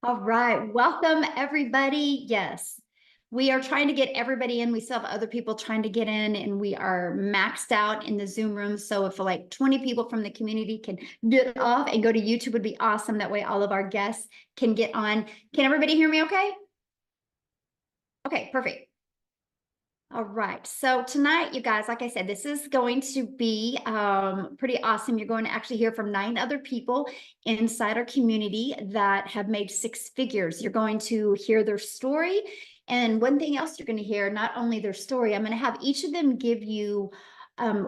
All right, welcome everybody. Yes, we are trying to get everybody in. We still have other people trying to get in, and we are maxed out in the Zoom room. So if like 20 people from the community can get off and go to YouTube, would be awesome. That way all of our guests can get on. Can everybody hear me okay? Okay, perfect. All right. So tonight, you guys, like I said, this is going to be pretty awesome. You're going to actually hear from 9 other people inside our community that have made 6 figures. You're going to hear their story. And one thing else you're going to hear, not only their story, I'm going to have each of them give you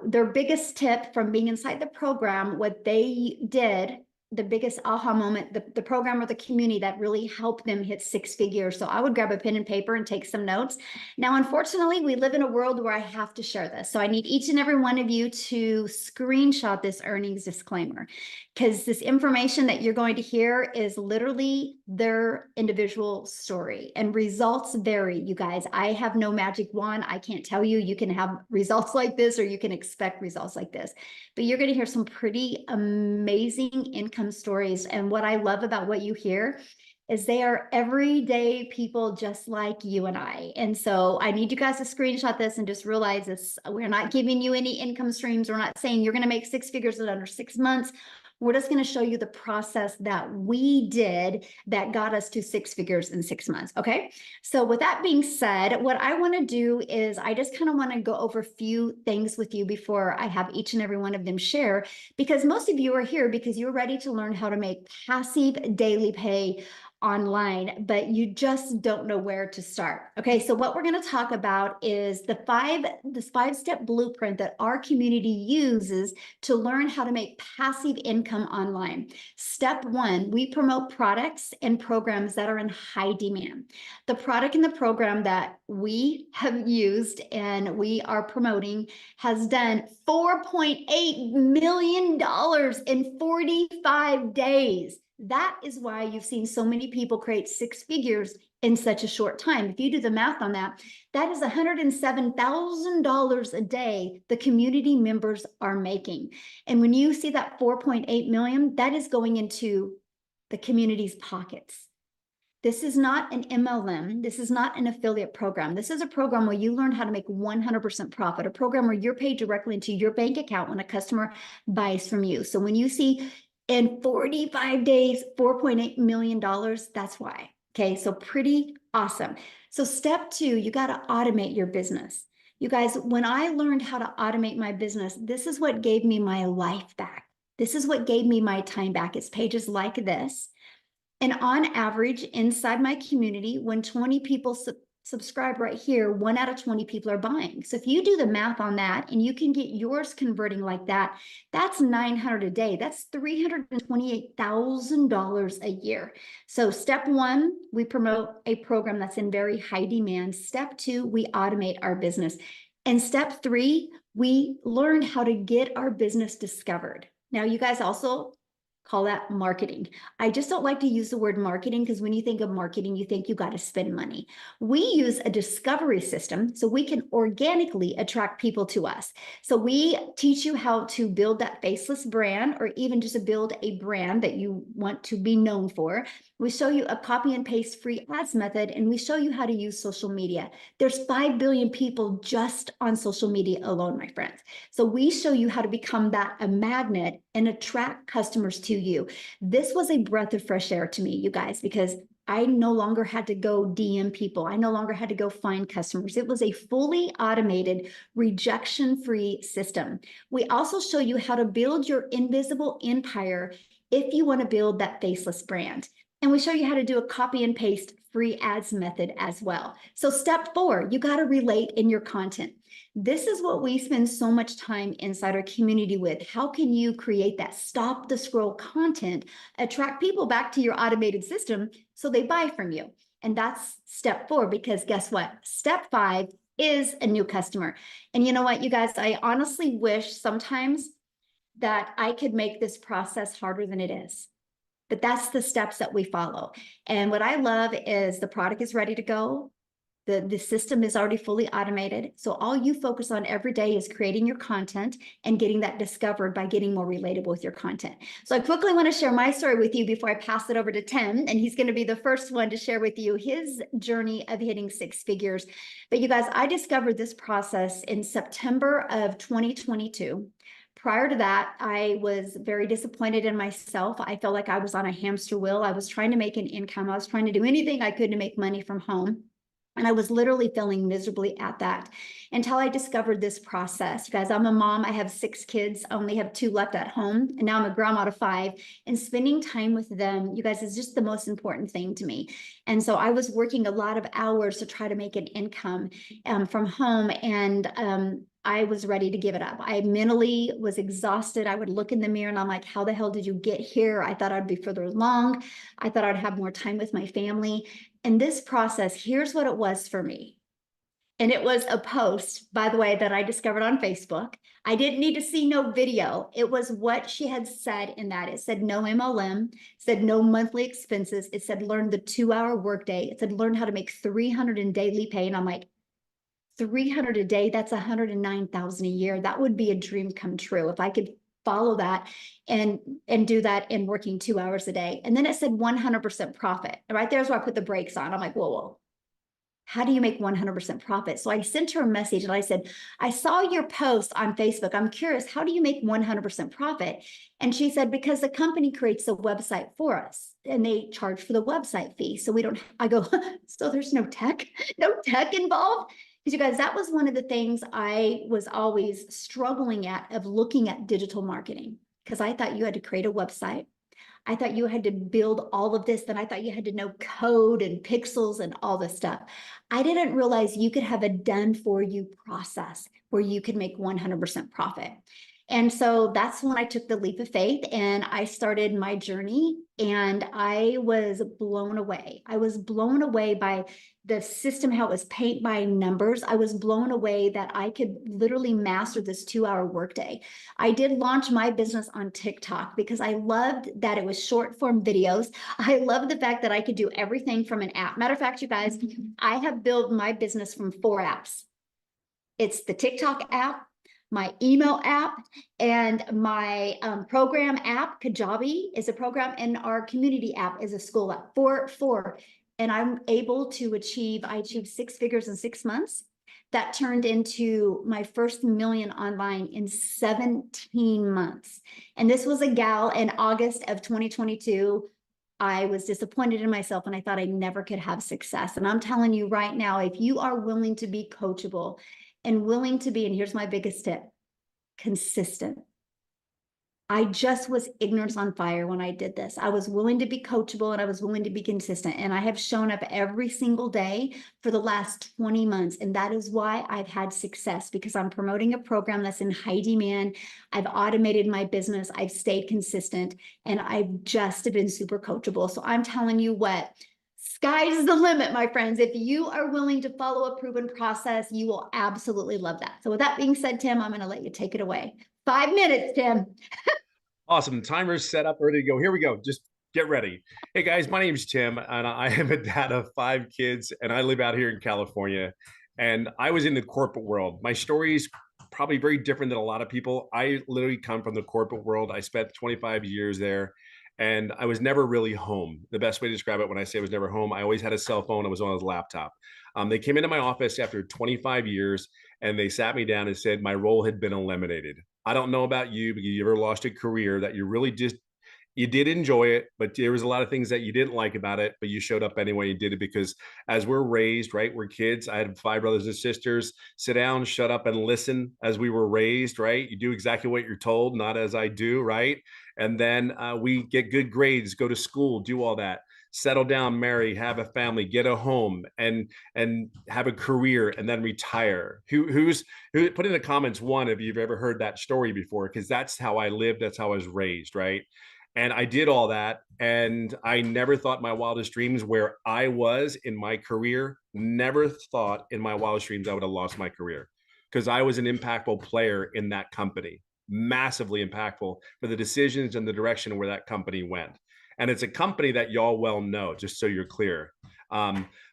their biggest tip from being inside the program, what they did, the biggest aha moment, the program or the community that really helped them hit 6 figures. So I would grab a pen and paper and take some notes. Now, unfortunately, we live in a world where I have to share this. So I need each and every one of you to screenshot this earnings disclaimer, because this information that you're going to hear is literally their individual story, and results vary, you guys. I have no magic wand. I can't tell you you can have results like this or you can expect results like this, but you're going to hear some pretty amazing income stories. And what I love about what you hear is they are everyday people just like you and I. And so I need you guys to screenshot this and just realize this. We're not giving you any income streams. We're not saying you're going to make 6 figures in under 6 months. We're just going to show you the process that we did that got us to 6 figures in 6 months. Okay. So with that being said, what I want to do is I just kind of want to go over a few things with you before I have each and every one of them share, because most of you are here because you're ready to learn how to make passive daily pay online, but you just don't know where to start. Okay, so what we're going to talk about is this 5-step blueprint that our community uses to learn how to make passive income online. Step 1, we promote products and programs that are in high demand. The product and the program that we have used and we are promoting has done $4.8 million in 45 days. That is why you've seen so many people create 6 figures in such a short time. If you do the math on that, that is $107,000 a day the community members are making. And when you see that 4.8 million, that is going into the community's pockets. This is not an MLM. This is not an affiliate program. This is a program where you learn how to make 100% profit, a program where you're paid directly into your bank account when a customer buys from you. So when you see in 45 days, $4.8 million, that's why. Okay, so pretty awesome. So step 2, you got to automate your business. You guys, when I learned how to automate my business, this is what gave me my life back. This is what gave me my time back. It's pages like this. And on average, inside my community, when 20 people subscribe right here, 1 out of 20 people are buying. So if you do the math on that and you can get yours converting like that, that's $900 a day. That's $328,000 a year. So step 1, we promote a program that's in very high demand. Step 2, we automate our business. And step 3, we learn how to get our business discovered. Now, you guys also call that marketing. I just don't like to use the word marketing because when you think of marketing, you think you got to spend money. We use a discovery system so we can organically attract people to us. So we teach you how to build that faceless brand, or even just to build a brand that you want to be known for. We show you a copy and paste free ads method, and we show you how to use social media. There's 5 billion people just on social media alone, my friends. So we show you how to become a magnet and attract customers to you. This was a breath of fresh air to me, you guys, because I no longer had to go DM people. I no longer had to go find customers. It was a fully automated, rejection-free system. We also show you how to build your invisible empire if you want to build that faceless brand. And we show you how to do a copy and paste free ads method as well. So step 4, you got to relate in your content. This is what we spend so much time inside our community with. How can you create that stop the scroll content, attract people back to your automated system so they buy from you? And that's step 4, because guess what? Step 5 is a new customer. And you know what, you guys, I honestly wish sometimes that I could make this process harder than it is. But that's the steps that we follow. And what I love is the product is ready to go. The system is already fully automated. So all you focus on every day is creating your content and getting that discovered by getting more relatable with your content. So I quickly want to share my story with you before I pass it over to Tim, and he's going to be the first one to share with you his journey of hitting six figures. But you guys, I discovered this process in September of 2022. Prior to that, I was very disappointed in myself. I felt like I was on a hamster wheel. I was trying to make an income. I was trying to do anything I could to make money from home. And I was literally feeling miserably at that until I discovered this process. You guys, I'm a mom. I have 6 kids. I only have 2 left at home. And now I'm a grandma to 5. And spending time with them, you guys, is just the most important thing to me. And so I was working a lot of hours to try to make an income from home. And I was ready to give it up. I mentally was exhausted. I would look in the mirror and I'm like, how the hell did you get here? I thought I'd be further along. I thought I'd have more time with my family. And this process, here's what it was for me. And it was a post, by the way, that I discovered on Facebook. I didn't need to see no video. It was what she had said in that. It said no MLM, said no monthly expenses. It said learn the 2-hour workday. It said learn how to make 300 in daily pay. And I'm like, 300 a day, that's 109,000 a year. That would be a dream come true if I could follow that and do that in working 2 hours a day. And then it said 100% profit. And right there's where I put the brakes on. I'm like, whoa, how do you make 100% profit? So I sent her a message and I said, I saw your post on Facebook. I'm curious, how do you make 100% profit? And she said, because the company creates a website for us and they charge for the website fee. So we don't, I go, so there's no tech involved? Because you guys, that was one of the things I was always struggling at of looking at digital marketing, because I thought you had to create a website. I thought you had to build all of this. Then I thought you had to know code and pixels and all this stuff. I didn't realize you could have a done for you process where you could make 100% profit. And so that's when I took the leap of faith and I started my journey, and I was blown away. I was blown away by the system, how it was paint by numbers. I was blown away that I could literally master this 2-hour workday. I did launch my business on TikTok because I loved that it was short form videos. I love the fact that I could do everything from an app. Matter of fact, you guys, I have built my business from 4 apps. It's the TikTok app, my email app, and my program app. Kajabi is a program, and our community app is a school app. Four. And I'm able to I achieved 6 figures in 6 months. That turned into my first million online in 17 months. And this was a gal in August of 2022. I was disappointed in myself and I thought I never could have success. And I'm telling you right now, if you are willing to be coachable and willing to be, and here's my biggest tip, consistent. I just was ignorance on fire when I did this. I was willing to be coachable and I was willing to be consistent. And I have shown up every single day for the last 20 months. And that is why I've had success, because I'm promoting a program that's in high demand. I've automated my business. I've stayed consistent, and I've just been super coachable. So I'm telling you what, sky's the limit, my friends. If you are willing to follow a proven process, you will absolutely love that. So with that being said, Tim, I'm going to let you take it away. 5 minutes, Tim. Awesome. Timer's set up, ready to go. Here we go. Just get ready. Hey guys, my name is Tim, and I am a dad of 5 kids, and I live out here in California. And I was in the corporate world. My story is probably very different than a lot of people. I literally come from the corporate world. I spent 25 years there, and I was never really home. The best way to describe it, when I say I was never home, I always had a cell phone. I was on a laptop. They came into my office after 25 years, and they sat me down and said my role had been eliminated. I don't know about you, but you ever lost a career that you really just, you did enjoy it, but there was a lot of things that you didn't like about it, but you showed up anyway and did it because as we're raised, right? We're kids. I had 5 brothers and sisters. Sit down, shut up, and listen as we were raised, right? You do exactly what you're told, not as I do, right? And then we get good grades, go to school, do all that, settle down, marry, have a family, get a home, and have a career, and then retire. Who put in the comments one if you've ever heard that story before, because that's how I lived, that's how I was raised, right? And I did all that, and I never thought my wildest dreams, where I was in my career, never thought in my wildest dreams I would have lost my career, because I was an impactful player in that company, massively impactful for the decisions and the direction where that company went. And it's a company that y'all well know, just so you're clear.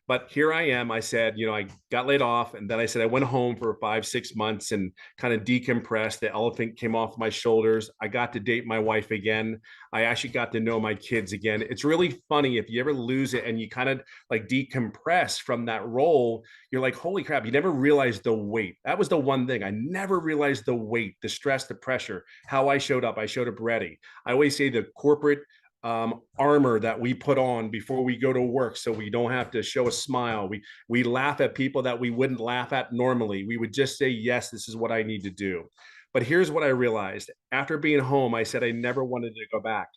But here I am. I said, I got laid off, and then I said I went home for 5, 6 months and kind of decompressed. The elephant came off my shoulders. I got to date my wife again. I actually got to know my kids again. It's really funny if you ever lose it and you kind of like decompress from that role. You're like, holy crap, you never realized the weight. That was the one thing. I never realized the weight, the stress, the pressure, how I showed up. I showed up ready. I always say the corporate armor that we put on before we go to work, so we don't have to show a smile. We laugh at people that we wouldn't laugh at normally. We would just say, yes, this is what I need to do. But here's what I realized. After being home, I said I never wanted to go back.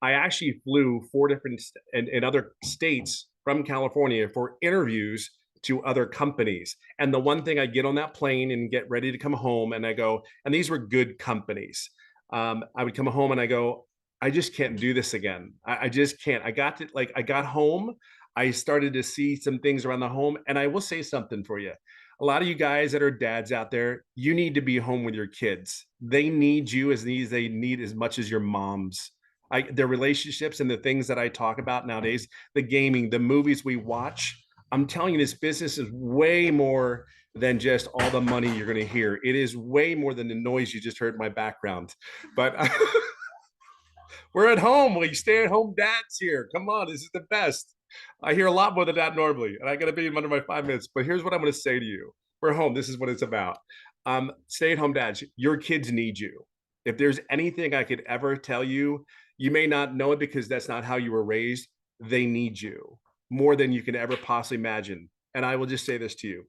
I actually flew 4 different in other states from California for interviews to other companies. And the one thing, I get on that plane and get ready to come home, and I go, and these were good companies. I would come home and I go, I just can't do this again. I just can't. I got home. I started to see some things around the home. And I will say something for you. A lot of you guys that are dads out there, you need to be home with your kids. They need you as they need as much as your moms. Their relationships and the things that I talk about nowadays, the gaming, the movies we watch. I'm telling you, this business is way more than just all the money you're going to hear. It is way more than the noise you just heard in my background. But we're at home. We stay at home dads here. Come on, this is the best. I hear a lot more than that normally, and I got to be under my 5 minutes. But here's what I'm going to say to you: we're home. This is what it's about. Stay at home dads. Your kids need you. If there's anything I could ever tell you, you may not know it because that's not how you were raised. They need you more than you can ever possibly imagine. And I will just say this to you: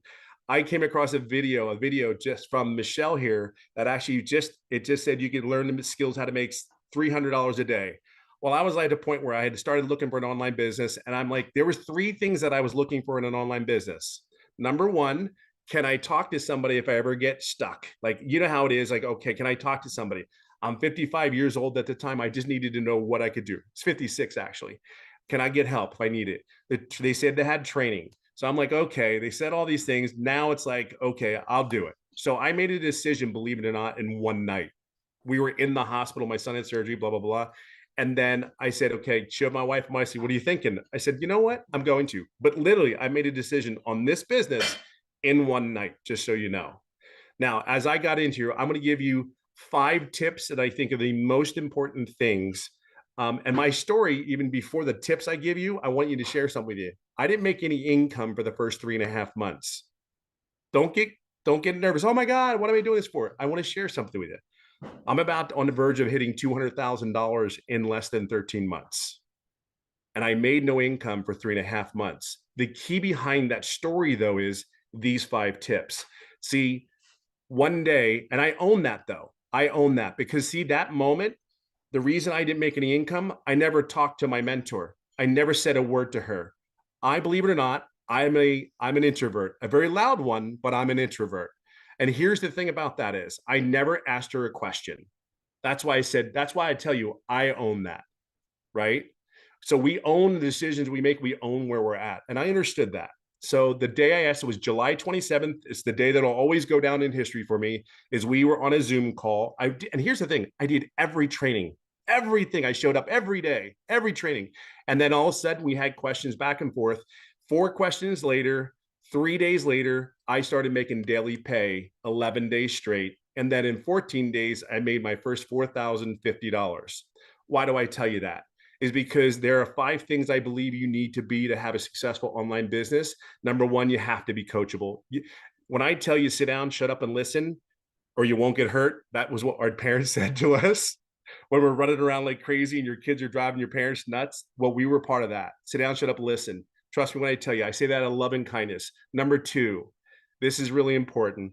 I came across a video just from Michelle here that actually just said you could learn the skills how to make $300 a day. Well, I was at a point where I had started looking for an online business, and I'm like, there was 3 things that I was looking for in an online business. Number one, can I talk to somebody if I ever get stuck? Like, you know how it is. Like, okay, can I talk to somebody? I'm 55 years old at the time. I just needed to know what I could do. It's 56 actually. Can I get help if I need it? They said they had training. So I'm like, okay, they said all these things. Now it's like, okay, I'll do it. So I made a decision, believe it or not, in one night. We were in the hospital. My son had surgery, blah, blah, blah. And then I said, okay, showed my wife, I said, what are you thinking? I said, you know what? I'm going to. But literally, I made a decision on this business in one night, just so you know. Now, as I got into here, I'm going to give you 5 tips that I think are the most important things. And my story, even before the tips I give you, I want you to share something with you. I didn't make any income for the first 3.5 months. Don't get don't get nervous. Oh my God, what am I doing this for? I want to share something with you. I'm about on the verge of hitting $200,000 in less than 13 months. And I made no income for 3.5 months. The key behind that story, though, is these 5 tips. See, one day, and I own that, though. I own that because, see, that moment, the reason I didn't make any income, I never talked to my mentor. I never said a word to her. I, believe it or not, I'm an introvert, a very loud one, but I'm an introvert. And here's the thing about that is I never asked her a question. That's why I said, that's why I tell you, I own that, right? So we own the decisions we make, we own where we're at. And I understood that. So the day I asked, it was July 27th. It's the day that'll always go down in history for me, is we were on a Zoom call. And here's the thing, I did every training, everything. I showed up every day, every training. And then all of a sudden we had questions back and forth. 4 questions later, 3 days later, I started making daily pay 11 days straight. And then in 14 days, I made my first $4,050. Why do I tell you that? Is because there are 5 things I believe you need to be to have a successful online business. Number one, you have to be coachable. When I tell you sit down, shut up, and listen, or you won't get hurt, that was what our parents said to us when we're running around like crazy and your kids are driving your parents nuts. Well, we were part of that. Sit down, shut up, listen. Trust me when I tell you, I say that out of love and kindness. Number 2, this is really important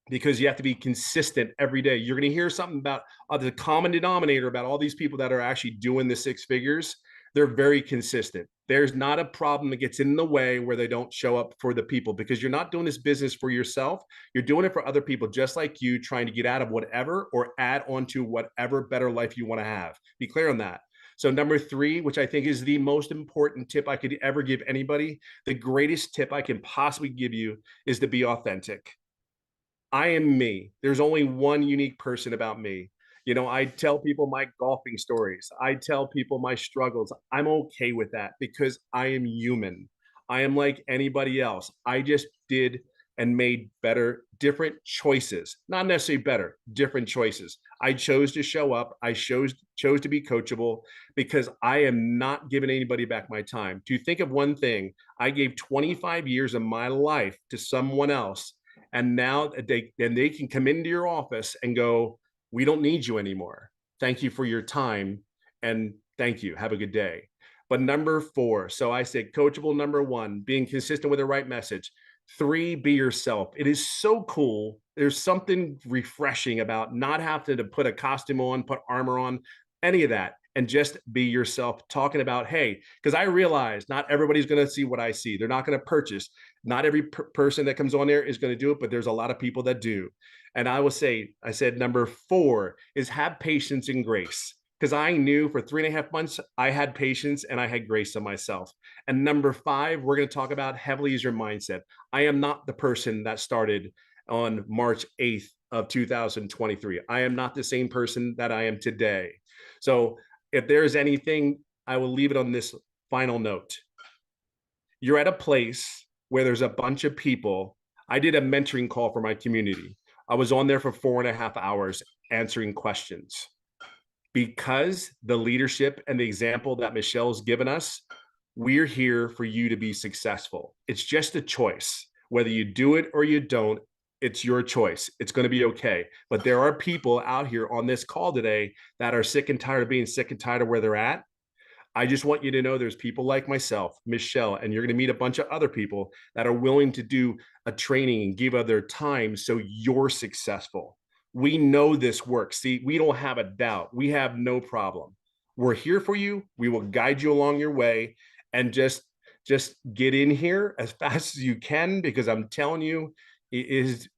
because you have to be consistent every day. You're going to hear something about the common denominator about all these people that are actually doing the 6 figures. They're very consistent. There's not a problem that gets in the way where they don't show up for the people, because you're not doing this business for yourself. You're doing it for other people just like you, trying to get out of whatever or add on to whatever better life you want to have. Be clear on that. So number 3, which I think is the most important tip I could ever give anybody, the greatest tip I can possibly give you, is to be authentic. I am me. There's only one unique person about me. I tell people my golfing stories. I tell people my struggles. I'm okay with that because I am human. I am like anybody else. I just did and made better, different choices. Not necessarily better, different choices. I chose to show up. I chose to be coachable because I am not giving anybody back my time. To think of one thing, I gave 25 years of my life to someone else, and now they can come into your office and go, "We don't need you anymore. Thank you for your time, and thank you. Have a good day." But number 4, so I said coachable. Number 1, being consistent with the right message. 3, be yourself. It is so cool. There's something refreshing about not having to put a costume on, put armor on, any of that, and just be yourself, talking about, hey, because I realize not everybody's going to see what I see. They're not going to purchase. Not every person that comes on there is going to do it, but there's a lot of people that do. And I will say, I said number 4 is have patience and grace, because I knew for 3.5 months I had patience and I had grace on myself. And number 5, we're going to talk about heavily is your mindset. I am not the person that started on March 8th of 2023. I am not the same person that I am today. So if there's anything, I will leave it on this final note. You're at a place where there's a bunch of people. I did a mentoring call for my community. I was on there for 4.5 hours answering questions because the leadership and the example that Michelle's given us, we're here for you to be successful. It's just a choice. Whether you do it or you don't, it's your choice. It's going to be okay. But there are people out here on this call today that are sick and tired of being sick and tired of where they're at. I just want you to know there's people like myself, Michelle, and you're going to meet a bunch of other people that are willing to do a training and give of their time so you're successful. We know this works. See, we don't have a doubt. We have no problem. We're here for you. We will guide you along your way, and just get in here as fast as you can, because I'm telling you, it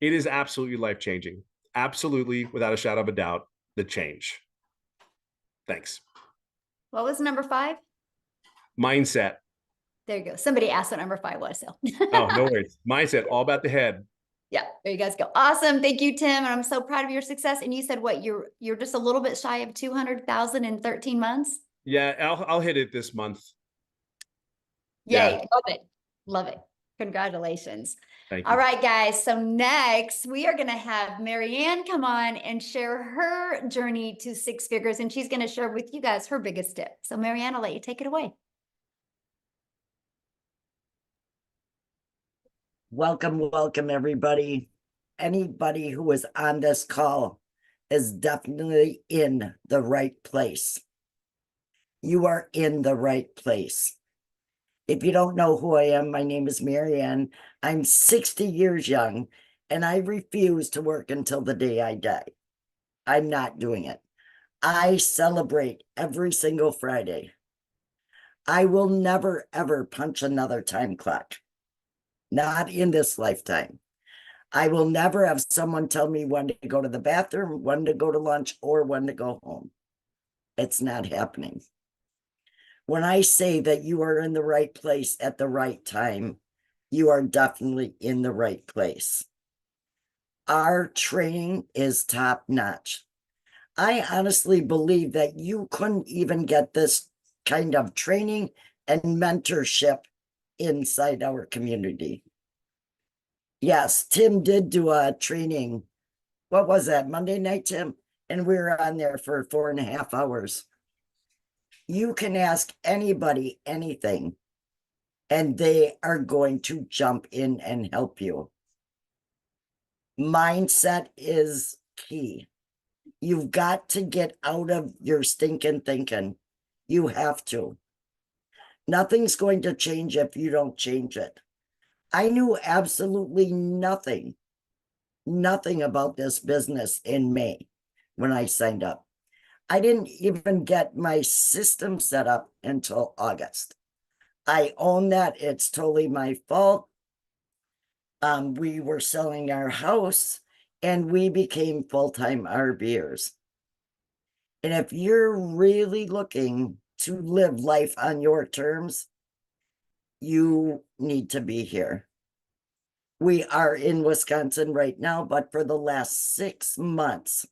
is absolutely life-changing. Absolutely, without a shadow of a doubt, the change. Thanks. What was number 5? Mindset. There you go. Somebody asked what number 5 was. So Oh, no worries. Mindset, all about the head. yeah, there you guys go. Awesome. Thank you, Tim. And I'm so proud of your success. And you said what, you're just a little bit shy of 200,000 in 13 months? Yeah, I'll hit it this month. Yay. Yeah. Love it. Love it. Congratulations. Thank All you. right, guys. So next we are going to have Marianne come on and share her journey to 6 figures. And she's going to share with you guys her biggest tip. So Marianne, I'll let you take it away. Welcome, everybody. Anybody who is on this call is definitely in the right place. You are in the right place. If you don't know who I am, my name is Marianne. I'm 60 years young, and I refuse to work until the day I die. I'm not doing it. I celebrate every single Friday. I will never, ever punch another time clock. Not in this lifetime. I will never have someone tell me when to go to the bathroom, when to go to lunch, or when to go home. It's not happening. When I say that you are in the right place at the right time, you are definitely in the right place. Our training is top notch. I honestly believe that you couldn't even get this kind of training and mentorship inside our community. Yes, Tim did do a training. What was that, Monday night, Tim? And we were on there for 4.5 hours. You can ask anybody anything, and they are going to jump in and help you. Mindset is key. You've got to get out of your stinking thinking. You have to. Nothing's going to change if you don't change it. I knew absolutely nothing about this business in May when I signed up. I didn't even get my system set up until August. I own that. It's totally my fault. We were selling our house and we became full-time RVers. And if you're really looking to live life on your terms, you need to be here. We are in Wisconsin right now, but for the last 6 months,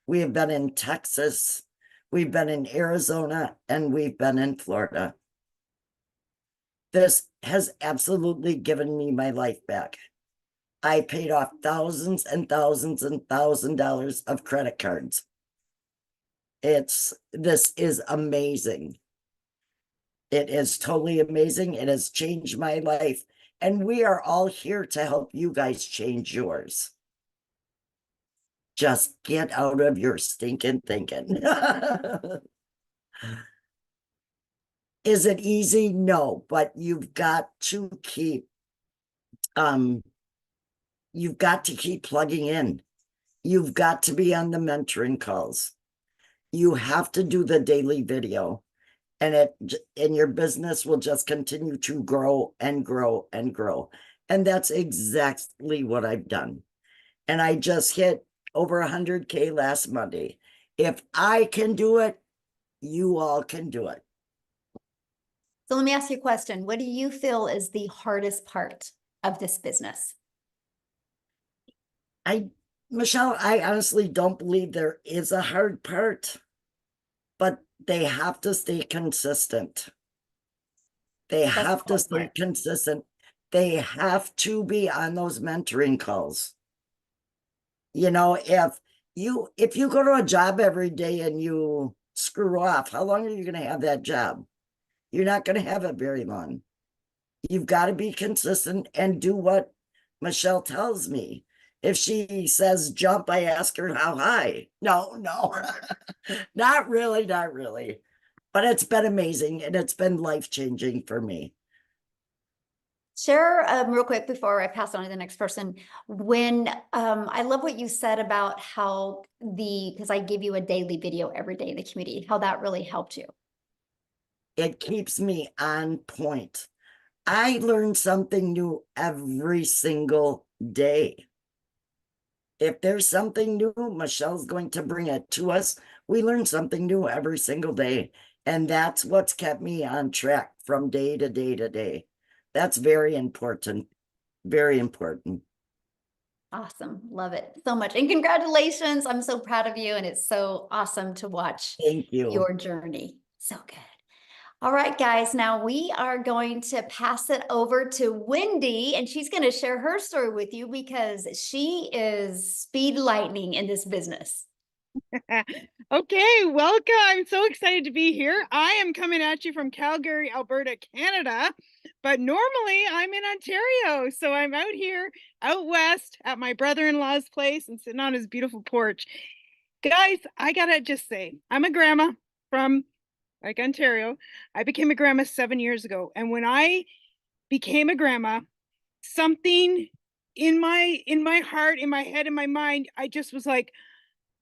we have been in Texas, we've been in Arizona, and we've been in Florida. This has absolutely given me my life back. I paid off thousands and thousands and $1,000 of credit cards. This is amazing. It is totally amazing. It has changed my life. And we are all here to help you guys change yours. Just get out of your stinking thinking. Is it easy? No, but you've got to keep plugging in. You've got to be on the mentoring calls. You have to do the daily video, and your business will just continue to grow and grow and grow. And that's exactly what I've done. And I just hit over 100K last Monday. If I can do it, you all can do it. So let me ask you a question. What do you feel is the hardest part of this business? Michelle, I honestly don't believe there is a hard part, but they have to stay consistent. They have to stay consistent. They have to be on those mentoring calls. You know, if you go to a job every day and you screw off, how long are you going to have that job? You're not going to have it very long. You've got to be consistent and do what Michelle tells me. If she says jump, I ask her how high. No, not really, not really. But it's been amazing and it's been life-changing for me. Share real quick before I pass on to the next person. When I love what you said about how because I give you a daily video every day in the community, how that really helped you. It keeps me on point. I learn something new every single day. If there's something new, Michelle's going to bring it to us. We learn something new every single day. And that's what's kept me on track from day to day to day. That's very important. Very important. Awesome. Love it so much. And congratulations. I'm so proud of you. And it's so awesome to watch Thank you. your journey. So good. All right, guys. Now we are going to pass it over to Wendy, and she's going to share her story with you because she is speed lightning in this business. Okay, welcome. I'm so excited to be here. I am coming at you from Calgary, Alberta, Canada, but normally I'm in Ontario. So I'm out here, out west at my brother-in-law's place and sitting on his beautiful porch. Guys, I gotta just say, I'm a grandma from Ontario. I became a grandma 7 years ago. And when I became a grandma, something in my heart, in my head, in my mind, I just was like,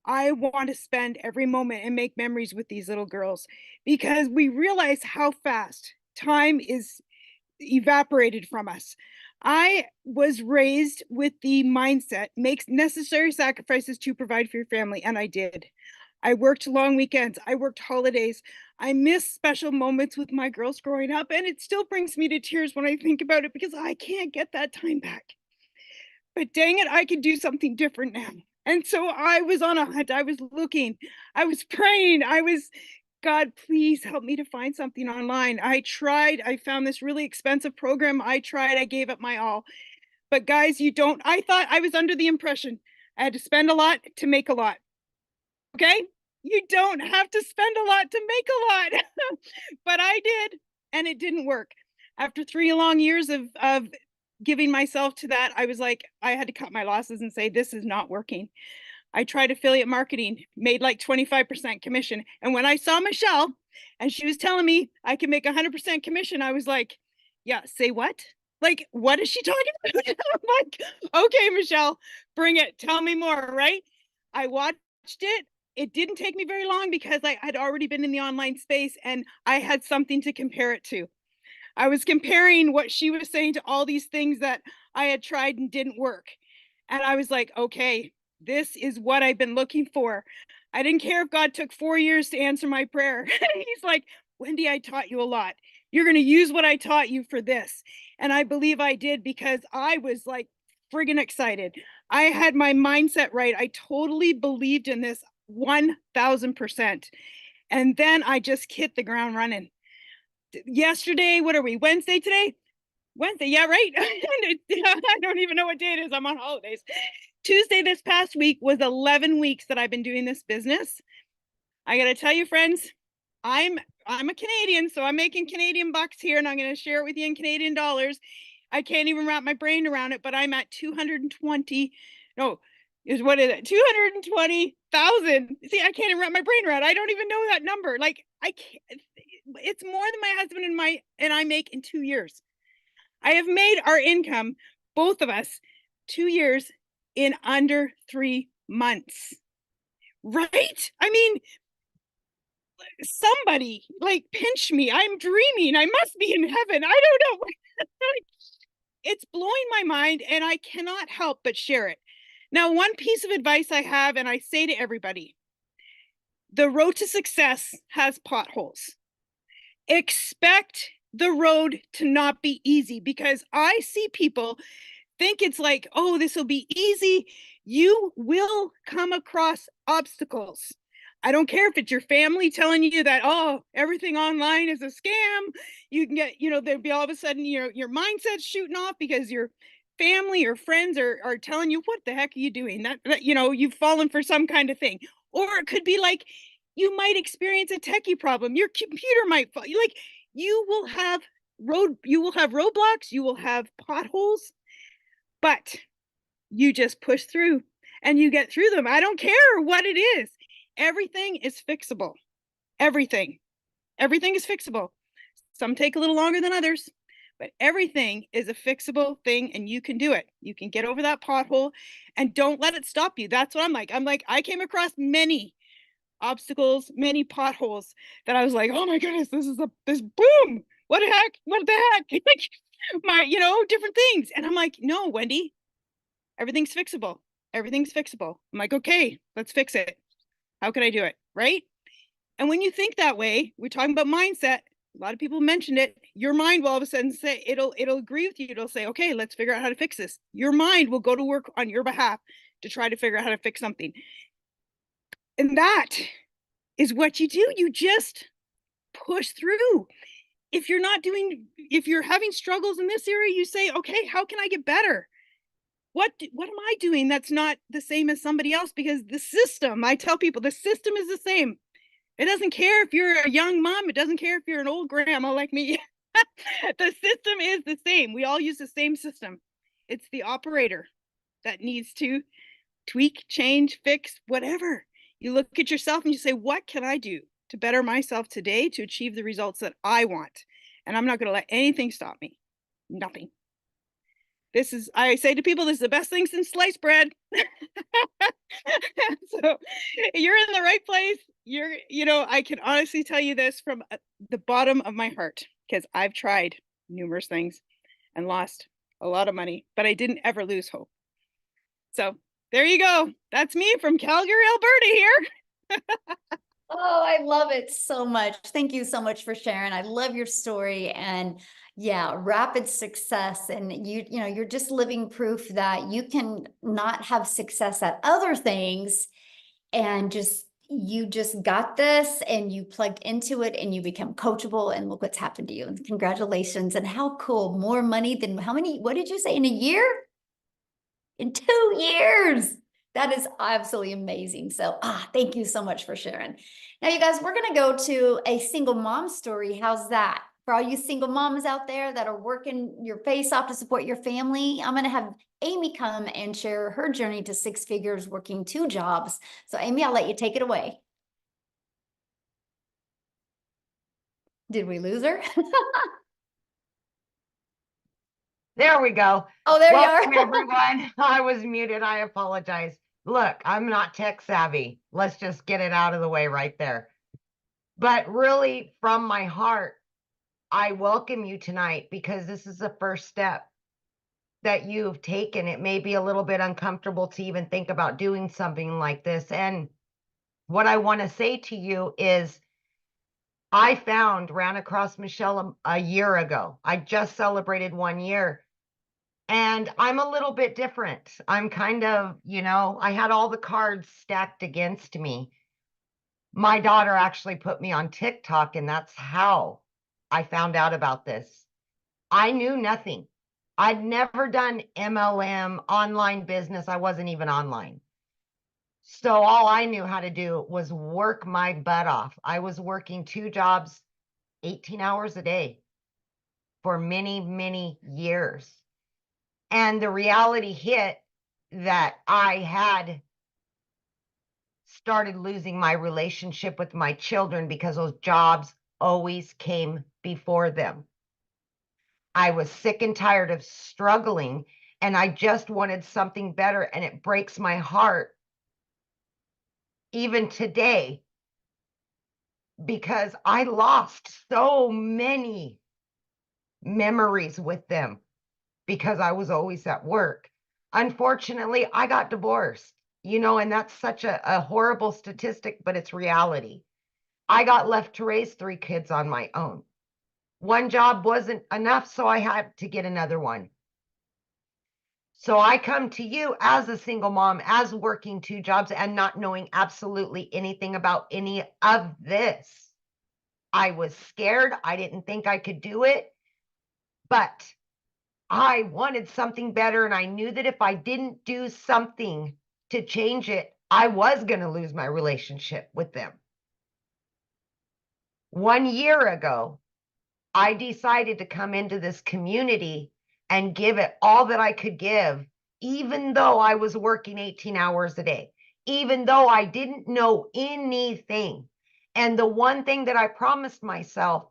I want to spend every moment and make memories with these little girls, because we realize how fast time is evaporated from us. I was raised with the mindset, make necessary sacrifices to provide for your family, and I did. I worked long weekends. I worked holidays. I miss special moments with my girls growing up, and it still brings me to tears when I think about it because I can't get that time back. But dang it, I could do something different now. And so I was on a hunt. I was looking, I was praying. God, please help me to find something online. I tried, I found this really expensive program. I gave it my all. But guys, I thought I was under the impression I had to spend a lot to make a lot. Okay? You don't have to spend a lot to make a lot. But I did, and it didn't work. After 3 long years of giving myself to that, I was like, I had to cut my losses and say, this is not working. I tried affiliate marketing, made like 25% commission. And when I saw Michelle and she was telling me I can make 100% commission, I was like, yeah, say what? Like, what is she talking about? I'm like, okay, Michelle, bring it. Tell me more, right? I watched it. It didn't take me very long because I had already been in the online space and I had something to compare it to. I was comparing what she was saying to all these things that I had tried and didn't work. And I was like, okay, this is what I've been looking for. I didn't care if God took 4 years to answer my prayer. He's like, Wendy, I taught you a lot. You're going to use what I taught you for this. And I believe I did because I was like friggin' excited. I had my mindset right. I totally believed in this 1000%. And then I just hit the ground running. yesterday, what are we, Wednesday today? Wednesday, yeah, right. I don't even know what day it is. I'm on holidays. Tuesday this past week was 11 weeks that I've been doing this business. I got to tell you, friends, I'm a Canadian, so I'm making Canadian bucks here, and I'm going to share it with you in Canadian dollars. I can't even wrap my brain around it, but I'm at 220. No, what is it? 220,000. See, I can't even wrap my brain around. I don't even know that number. Like, I can't. It's more than my husband and I make in 2 years. I have made our income, both of us, 2 years in under 3 months. Right? I mean, somebody like pinch me. I'm dreaming. I must be in heaven. I don't know. It's blowing my mind, and I cannot help but share it. Now, one piece of advice I have, and I say to everybody, the road to success has potholes. Expect the road to not be easy, because I see people think it's like, oh, this will be easy. You will come across obstacles. I don't care if it's your family telling you that, oh, everything online is a scam. You can get, there'll be all of a sudden your mindset's shooting off because your family or friends are telling you, what the heck are you doing? That you've fallen for some kind of thing. Or it could be like, you might experience a techie problem. Your computer might fall. Like, you will have roadblocks, you will have potholes, but you just push through and you get through them. I don't care what it is. Everything is fixable. Everything is fixable. Some take a little longer than others, but everything is a fixable thing, and you can do it. You can get over that pothole, and don't let it stop you. That's what I'm like. I came across many obstacles, many potholes that I was like, oh my goodness, this boom. What the heck? My, different things. And I'm like, no, Wendy, everything's fixable. Everything's fixable. I'm like, okay, let's fix it. How can I do it? Right? And when you think that way, we're talking about mindset. A lot of people mentioned it. Your mind will all of a sudden say, it'll agree with you. It'll say, okay, let's figure out how to fix this. Your mind will go to work on your behalf to try to figure out how to fix something. And that is what you do. You just push through. If you're having struggles in this area, you say, okay, how can I get better? What am I doing that's not the same as somebody else? Because the system, I tell people, the system is the same. It doesn't care if you're a young mom. It doesn't care if you're an old grandma like me. The system is the same. We all use the same system. It's the operator that needs to tweak, change, fix, whatever. You look at yourself and you say, what can I do to better myself today to achieve the results that I want? And I'm not going to let anything stop me. Nothing. I say to people, this is the best thing since sliced bread. So you're in the right place. I can honestly tell you this from the bottom of my heart, because I've tried numerous things and lost a lot of money, but I didn't ever lose hope. So there you go. That's me from Calgary, Alberta here. Oh, I love it so much. Thank you so much for sharing. I love your story, and yeah, rapid success. And you're just living proof that you can not have success at other things, and you just got this, and you plugged into it, and you become coachable, and look what's happened to you. And congratulations. And how cool. More money than what did you say, in a year? In 2 years. That is absolutely amazing. So, thank you so much for sharing. Now, you guys, we're going to go to a single mom story. How's that? For all you single moms out there that are working your face off to support your family, I'm going to have Amy come and share her journey to 6 figures working 2 jobs. So, Amy, I'll let you take it away. Did we lose her? There we go. Oh, there Welcome, you are. everyone. I was muted. I apologize. Look, I'm not tech savvy. Let's just get it out of the way right there. But really, from my heart, I welcome you tonight, because this is the first step that you've taken. It may be a little bit uncomfortable to even think about doing something like this. And what I want to say to you is, I ran across Michelle a year ago. I just celebrated 1 year. And I'm a little bit different. I'm kind of, I had all the cards stacked against me. My daughter actually put me on TikTok, and that's how I found out about this. I knew nothing. I'd never done MLM, online business. I wasn't even online. So all I knew how to do was work my butt off. I was working 2 jobs, 18 hours a day for many, many years. And the reality hit that I had started losing my relationship with my children because those jobs always came before them. I was sick and tired of struggling, and I just wanted something better. And it breaks my heart even today because I lost so many memories with them because I was always at work. Unfortunately, I got divorced, and that's such a horrible statistic, but it's reality. I got left to raise 3 kids on my own. One job wasn't enough, so I had to get another one. So I come to you as a single mom, as working 2 jobs and not knowing absolutely anything about any of this. I was scared. I didn't think I could do it, but I wanted something better. And I knew that if I didn't do something to change it, I was going to lose my relationship with them. 1 year ago, I decided to come into this community and give it all that I could give, even though I was working 18 hours a day, even though I didn't know anything. And the one thing that I promised myself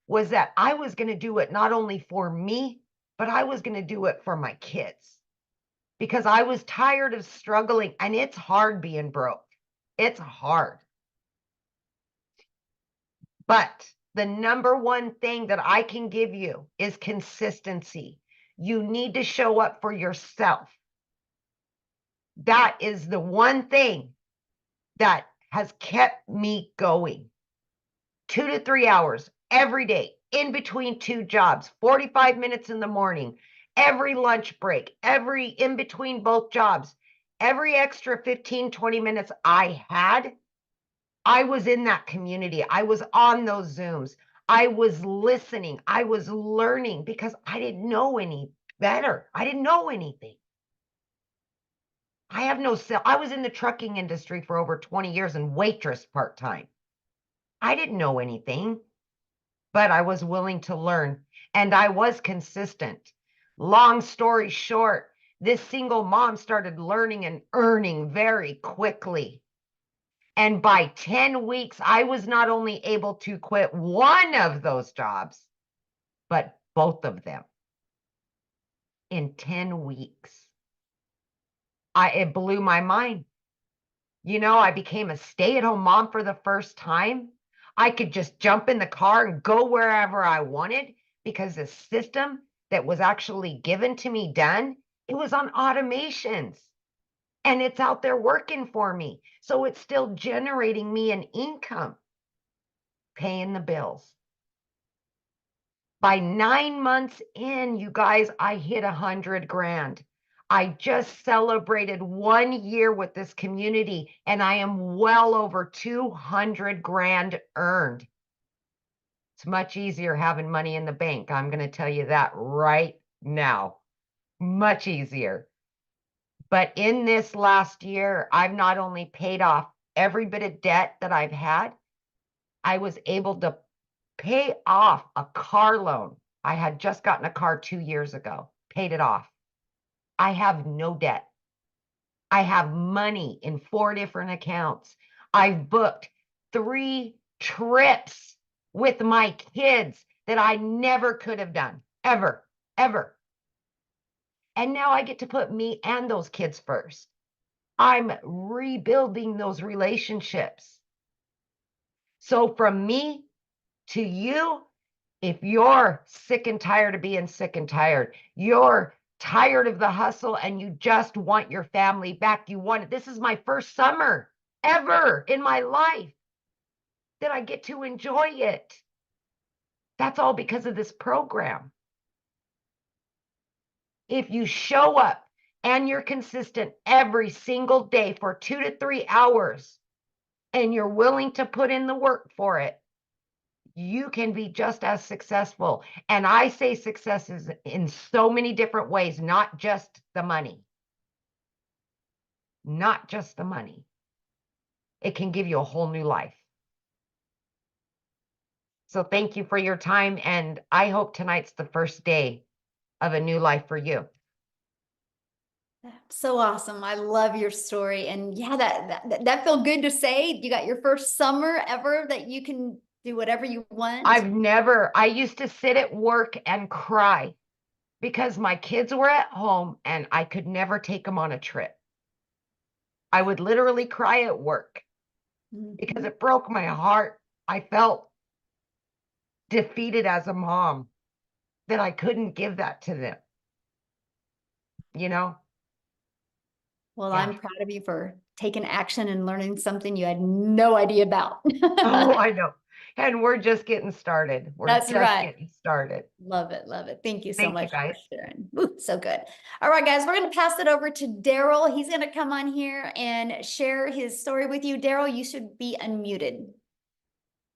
was that I was going to do it not only for me, but I was going to do it for my kids because I was tired of struggling. And it's hard being broke. It's hard. But the number one thing that I can give you is consistency. You need to show up for yourself. That is the one thing that has kept me going. 2 to 3 hours every day, in between 2 jobs, 45 minutes in the morning, every lunch break, every in between both jobs, every extra 15, 20 minutes I had, I was in that community. I was on those Zooms. I was listening. I was learning because I didn't know any better. I didn't know anything. I was in the trucking industry for over 20 years and waitress part-time. I didn't know anything, but I was willing to learn and I was consistent. Long story short, this single mom started learning and earning very quickly. And by 10 weeks, I was not only able to quit one of those jobs, but both of them in 10 weeks. It blew my mind. I became a stay-at-home mom for the first time. I could just jump in the car and go wherever I wanted because the system that was actually given to me it was on automations. And it's out there working for me. So it's still generating me an income, paying the bills. By 9 months in, you guys, I hit 100 grand. I just celebrated 1 year with this community and I am well over 200 grand earned. It's much easier having money in the bank. I'm going to tell you that right now. Much easier. But in this last year, I've not only paid off every bit of debt that I've had, I was able to pay off a car loan. I had just gotten a car 2 years ago, paid it off. I have no debt. I have money in 4 different accounts. I've booked 3 trips with my kids that I never could have done, ever. And now I get to put me and those kids first. I'm rebuilding those relationships. So from me to you, if you're sick and tired of being sick and tired, you're tired of the hustle and you just want your family back, this is my first summer ever in my life that I get to enjoy it. That's all because of this program. If you show up and you're consistent every single day for 2 to 3 hours and you're willing to put in the work for it, you can be just as successful. And I say success is in so many different ways, not just the money. Not just the money. It can give you a whole new life. So thank you for your time. And I hope tonight's the first day of a new life for you. So awesome. I love your story. And yeah, that felt good to say. You got your first summer ever that you can do whatever you want. I used to sit at work and cry because my kids were at home and I could never take them on a trip. I would literally cry at work because it broke my heart. I felt defeated as a mom that I couldn't give that to them. You know? Well, Yeah. I'm proud of you for taking action and learning something you had no idea about. Oh, I know. And we're just getting started. We're That's just right. getting started. Love it. Love it. Thank you so Thank you, much for guys. sharing. Ooh, so good. All right, guys, we're going to pass it over to Daryl. He's going to come on here and share his story with you. Daryl, you should be unmuted.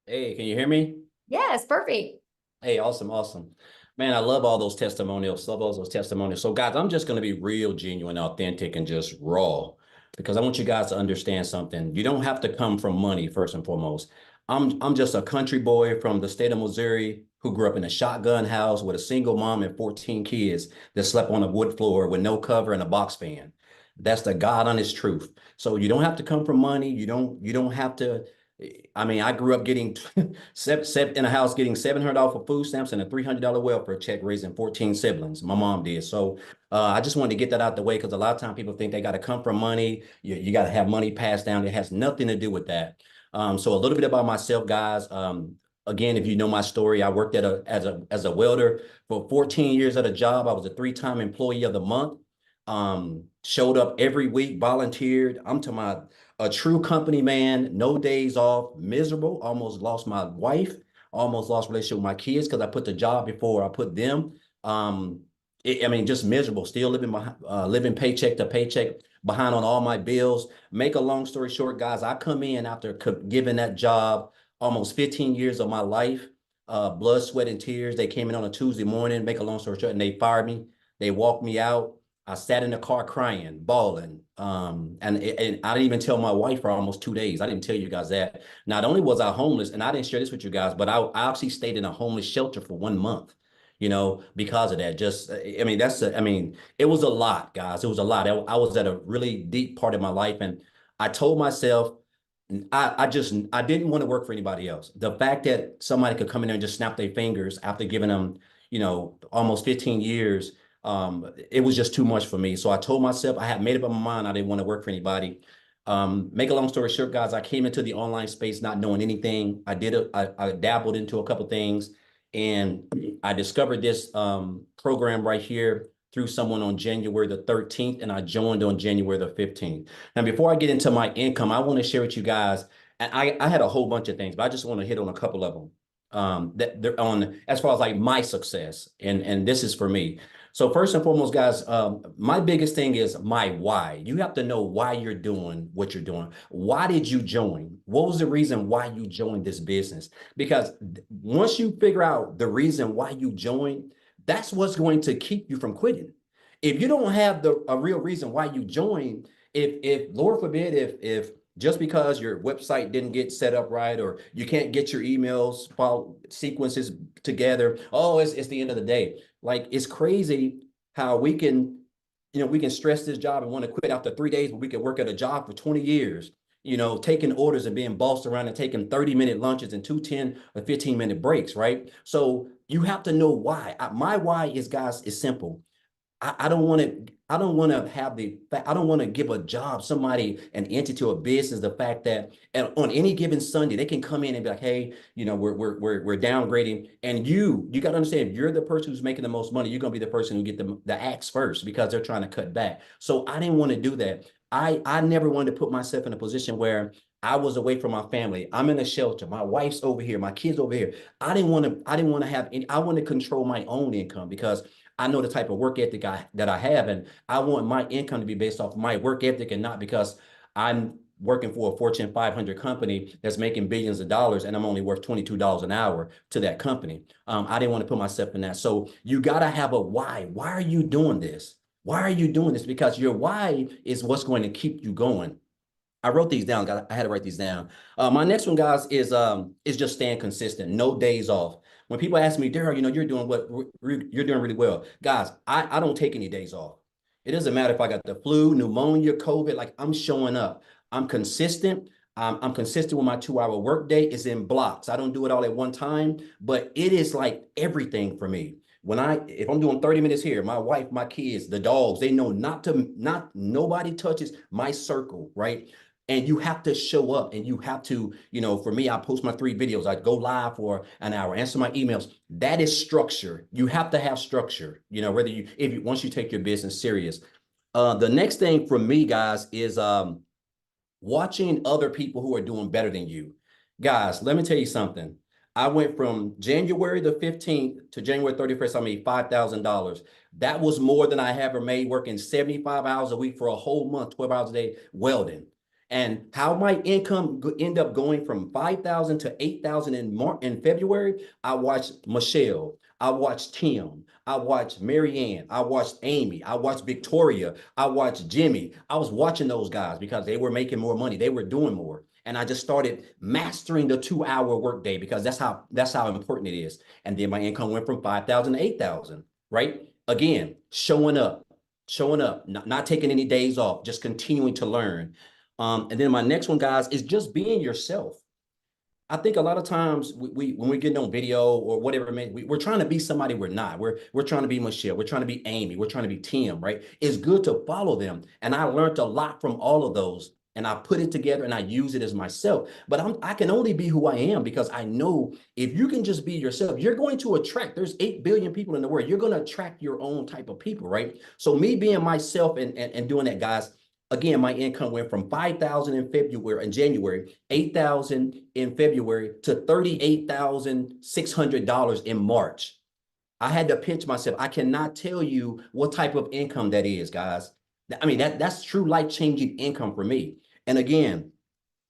Hey, can you hear me? Yes, perfect. Hey, awesome, awesome. Man, I love all those testimonials, love all those testimonials. So guys, I'm just going to be real, genuine, authentic, and just raw because I want you guys to understand something. You don't have to come from money, first and foremost. I'm just a country boy from the state of Missouri who grew up in a shotgun house with a single mom and 14 kids that slept on a wood floor with no cover and a box fan. That's the God honest truth. So you don't have to come from money. You don't have to. I mean, I grew up getting seven in a house getting $700 for food stamps and a $300 welfare check, raising 14 siblings. My mom did. So I just wanted to get that out the way because a lot of times people think they got to come from money. You got to have money passed down. It has nothing to do with that. So a little bit about myself, guys. Again, if you know my story, I worked as a welder for 14 years at a job. I was a 3-time employee of the month. Showed up every week, volunteered. I'm to my a true company man, no days off, miserable, almost lost my wife, almost lost relationship with my kids because I put the job before I put them. I mean, just miserable, still living paycheck to paycheck, behind on all my bills. Make a long story short, guys, I come in after giving that job almost 15 years of my life, blood, sweat, and tears. They came in on a Tuesday morning, make a long story short, and they fired me. They walked me out. I sat in the car crying, bawling. And I didn't even tell my wife for almost 2 days. I didn't tell you guys that. Not only was I homeless, and I didn't share this with you guys, but I actually stayed in a homeless shelter for 1 month, because of that. I mean, it was a lot, guys. It was a lot. I was at a really deep part of my life. And I told myself, I didn't want to work for anybody else. The fact that somebody could come in there and just snap their fingers after giving them, almost 15 years, it was just too much for me. So I told myself, I had made up my mind, I didn't want to work for anybody. Make a long story short, guys, I came into the online space not knowing anything. I dabbled into a couple things, and I discovered this program right here through someone on January the 13th, and I joined on January the 15th. Now, before I get into my income, I want to share with you guys, and I had a whole bunch of things, but I just want to hit on a couple of them. That they're on as far as like my success, and this is for me. So first and foremost, guys, my biggest thing is my why. You have to know why you're doing what you're doing. Why did you join? What was the reason why you joined this business? Because once you figure out the reason why you joined, that's what's going to keep you from quitting. If you don't have a real reason why you joined, if Lord forbid, if just because your website didn't get set up right, or you can't get your emails file sequences together, oh, it's the end of the day. Like, it's crazy how we can stress this job and want to quit after 3 days, but we can work at a job for 20 years, taking orders and being bossed around and taking 30-minute lunches and 10 or 15-minute breaks, right? So you have to know why. My why is, guys, is simple. I don't want to give a job, somebody, an entity or a business, the fact that on any given Sunday, they can come in and be like, hey, we're downgrading. And you got to understand, if you're the person who's making the most money, you're going to be the person who get the axe first because they're trying to cut back. So I didn't want to do that. I never wanted to put myself in a position where I was away from my family. I'm in a shelter. My wife's over here. My kids over here. I didn't want to have any, I want to control my own income because I know the type of work ethic that I have, and I want my income to be based off my work ethic and not because I'm working for a Fortune 500 company that's making billions of dollars, and I'm only worth $22 an hour to that company. I didn't want to put myself in that. So you got to have a why. Why are you doing this? Why are you doing this? Because your why is what's going to keep you going. I wrote these down. I had to write these down. My next one, guys, is just staying consistent. No days off. When people ask me, Daryl, you're doing you're doing really well. Guys, I don't take any days off. It doesn't matter if I got the flu, pneumonia, COVID, like I'm showing up. I'm consistent. I'm consistent with my 2-hour workday. It's in blocks. I don't do it all at one time, but it is like everything for me. If I'm doing 30 minutes here, my wife, my kids, the dogs, they know nobody touches my circle, right? And you have to show up, and you have to, for me, I post my 3 videos. I go live for an hour, answer my emails. That is structure. You have to have structure, once you take your business serious. The next thing for me, guys, is watching other people who are doing better than you. Guys, let me tell you something. I went from January the 15th to January 31st, I made $5,000. That was more than I ever made working 75 hours a week for a whole month, 12 hours a day, welding. And how my income end up going from 5,000 to 8,000 in February, I watched Michelle, I watched Tim, I watched Marianne, I watched Amy, I watched Victoria, I watched Jimmy. I was watching those guys because they were making more money, they were doing more. And I just started mastering the 2-hour workday because that's how important it is. And then my income went from 5,000 to 8,000, right? Again, showing up, not taking any days off, just continuing to learn. And then my next one, guys, is just being yourself. I think a lot of times when we're getting on video or whatever, we're trying to be somebody we're not. We're trying to be Michelle. We're trying to be Amy. We're trying to be Tim, right? It's good to follow them. And I learned a lot from all of those. And I put it together and I use it as myself. But I can only be who I am because I know if you can just be yourself, you're going to attract. There's 8 billion people in the world. You're going to attract your own type of people, right? So me being myself and doing that, guys, again, my income went from 5,000 in January, 8,000 in February to $38,600 in March. I had to pinch myself. I cannot tell you what type of income that is, guys. I mean, that's true life-changing income for me. And again,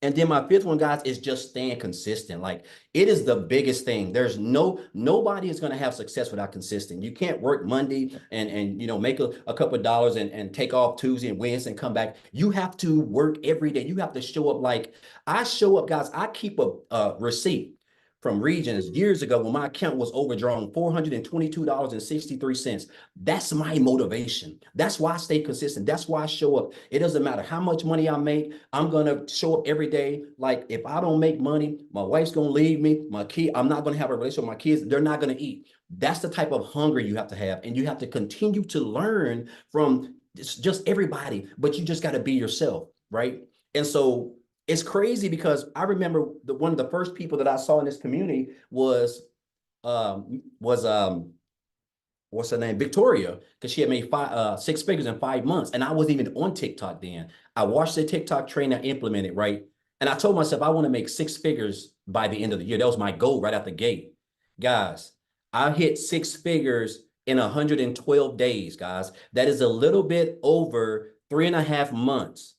and then my 5th one, guys, is just staying consistent. Like, it is the biggest thing. There's nobody is going to have success without consistent. You can't work Monday and make a couple of dollars and take off Tuesday and Wednesday and come back. You have to work every day. You have to show up. Like I show up, guys. I keep a receipt from Regions years ago when my account was overdrawn $422.63. That's my motivation. That's why I stay consistent. That's why I show up. It doesn't matter how much money I make. I'm going to show up every day. Like if I don't make money, my wife's going to leave me. I'm not going to have a relationship with my kids. They're not going to eat. That's the type of hunger you have to have. And you have to continue to learn from just everybody, but you just got to be yourself, right? And so it's crazy because I remember one of the first people that I saw in this community was what's her name? Victoria, because she had made 6 figures in 5 months. And I wasn't even on TikTok then. I watched the TikTok trainer implement it, right? And I told myself I want to make 6 figures by the end of the year. That was my goal right out the gate. Guys, I hit 6 figures in 112 days, guys. That is a little bit over 3.5 months.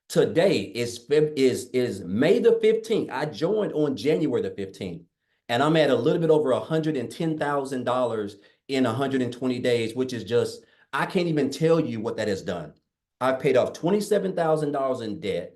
Today is May the 15th. I joined on January the 15th, and I'm at a little bit over $110,000 in 120 days, which is just, I can't even tell you what that has done. I've paid off $27,000 in debt.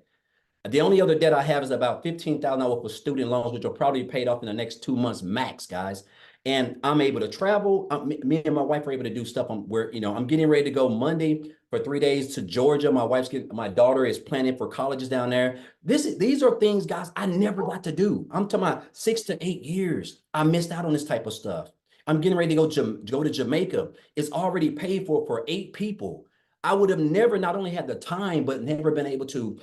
The only other debt I have is about $15,000 for student loans, which will probably be paid off in the next 2 months max, guys. And I'm able to travel. Me and my wife are able to do stuff. I'm getting ready to go Monday for 3 days to Georgia. My daughter is planning for colleges down there. These are things, guys, I never got to do. I'm talking about 6 to 8 years. I missed out on this type of stuff. I'm getting ready to go to Jamaica. It's already paid for 8 people. I would have never not only had the time, but never been able to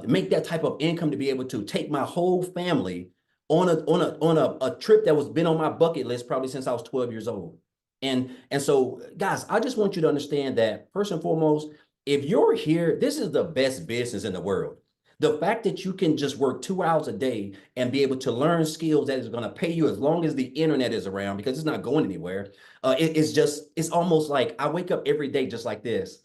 make that type of income to be able to take my whole family on a trip that was been on my bucket list probably since I was 12 years old. And so, guys, I just want you to understand that first and foremost, if you're here, this is the best business in the world. The fact that you can just work 2 hours a day and be able to learn skills that is going to pay you as long as the internet is around, because it's not going anywhere. It's almost like I wake up every day just like this.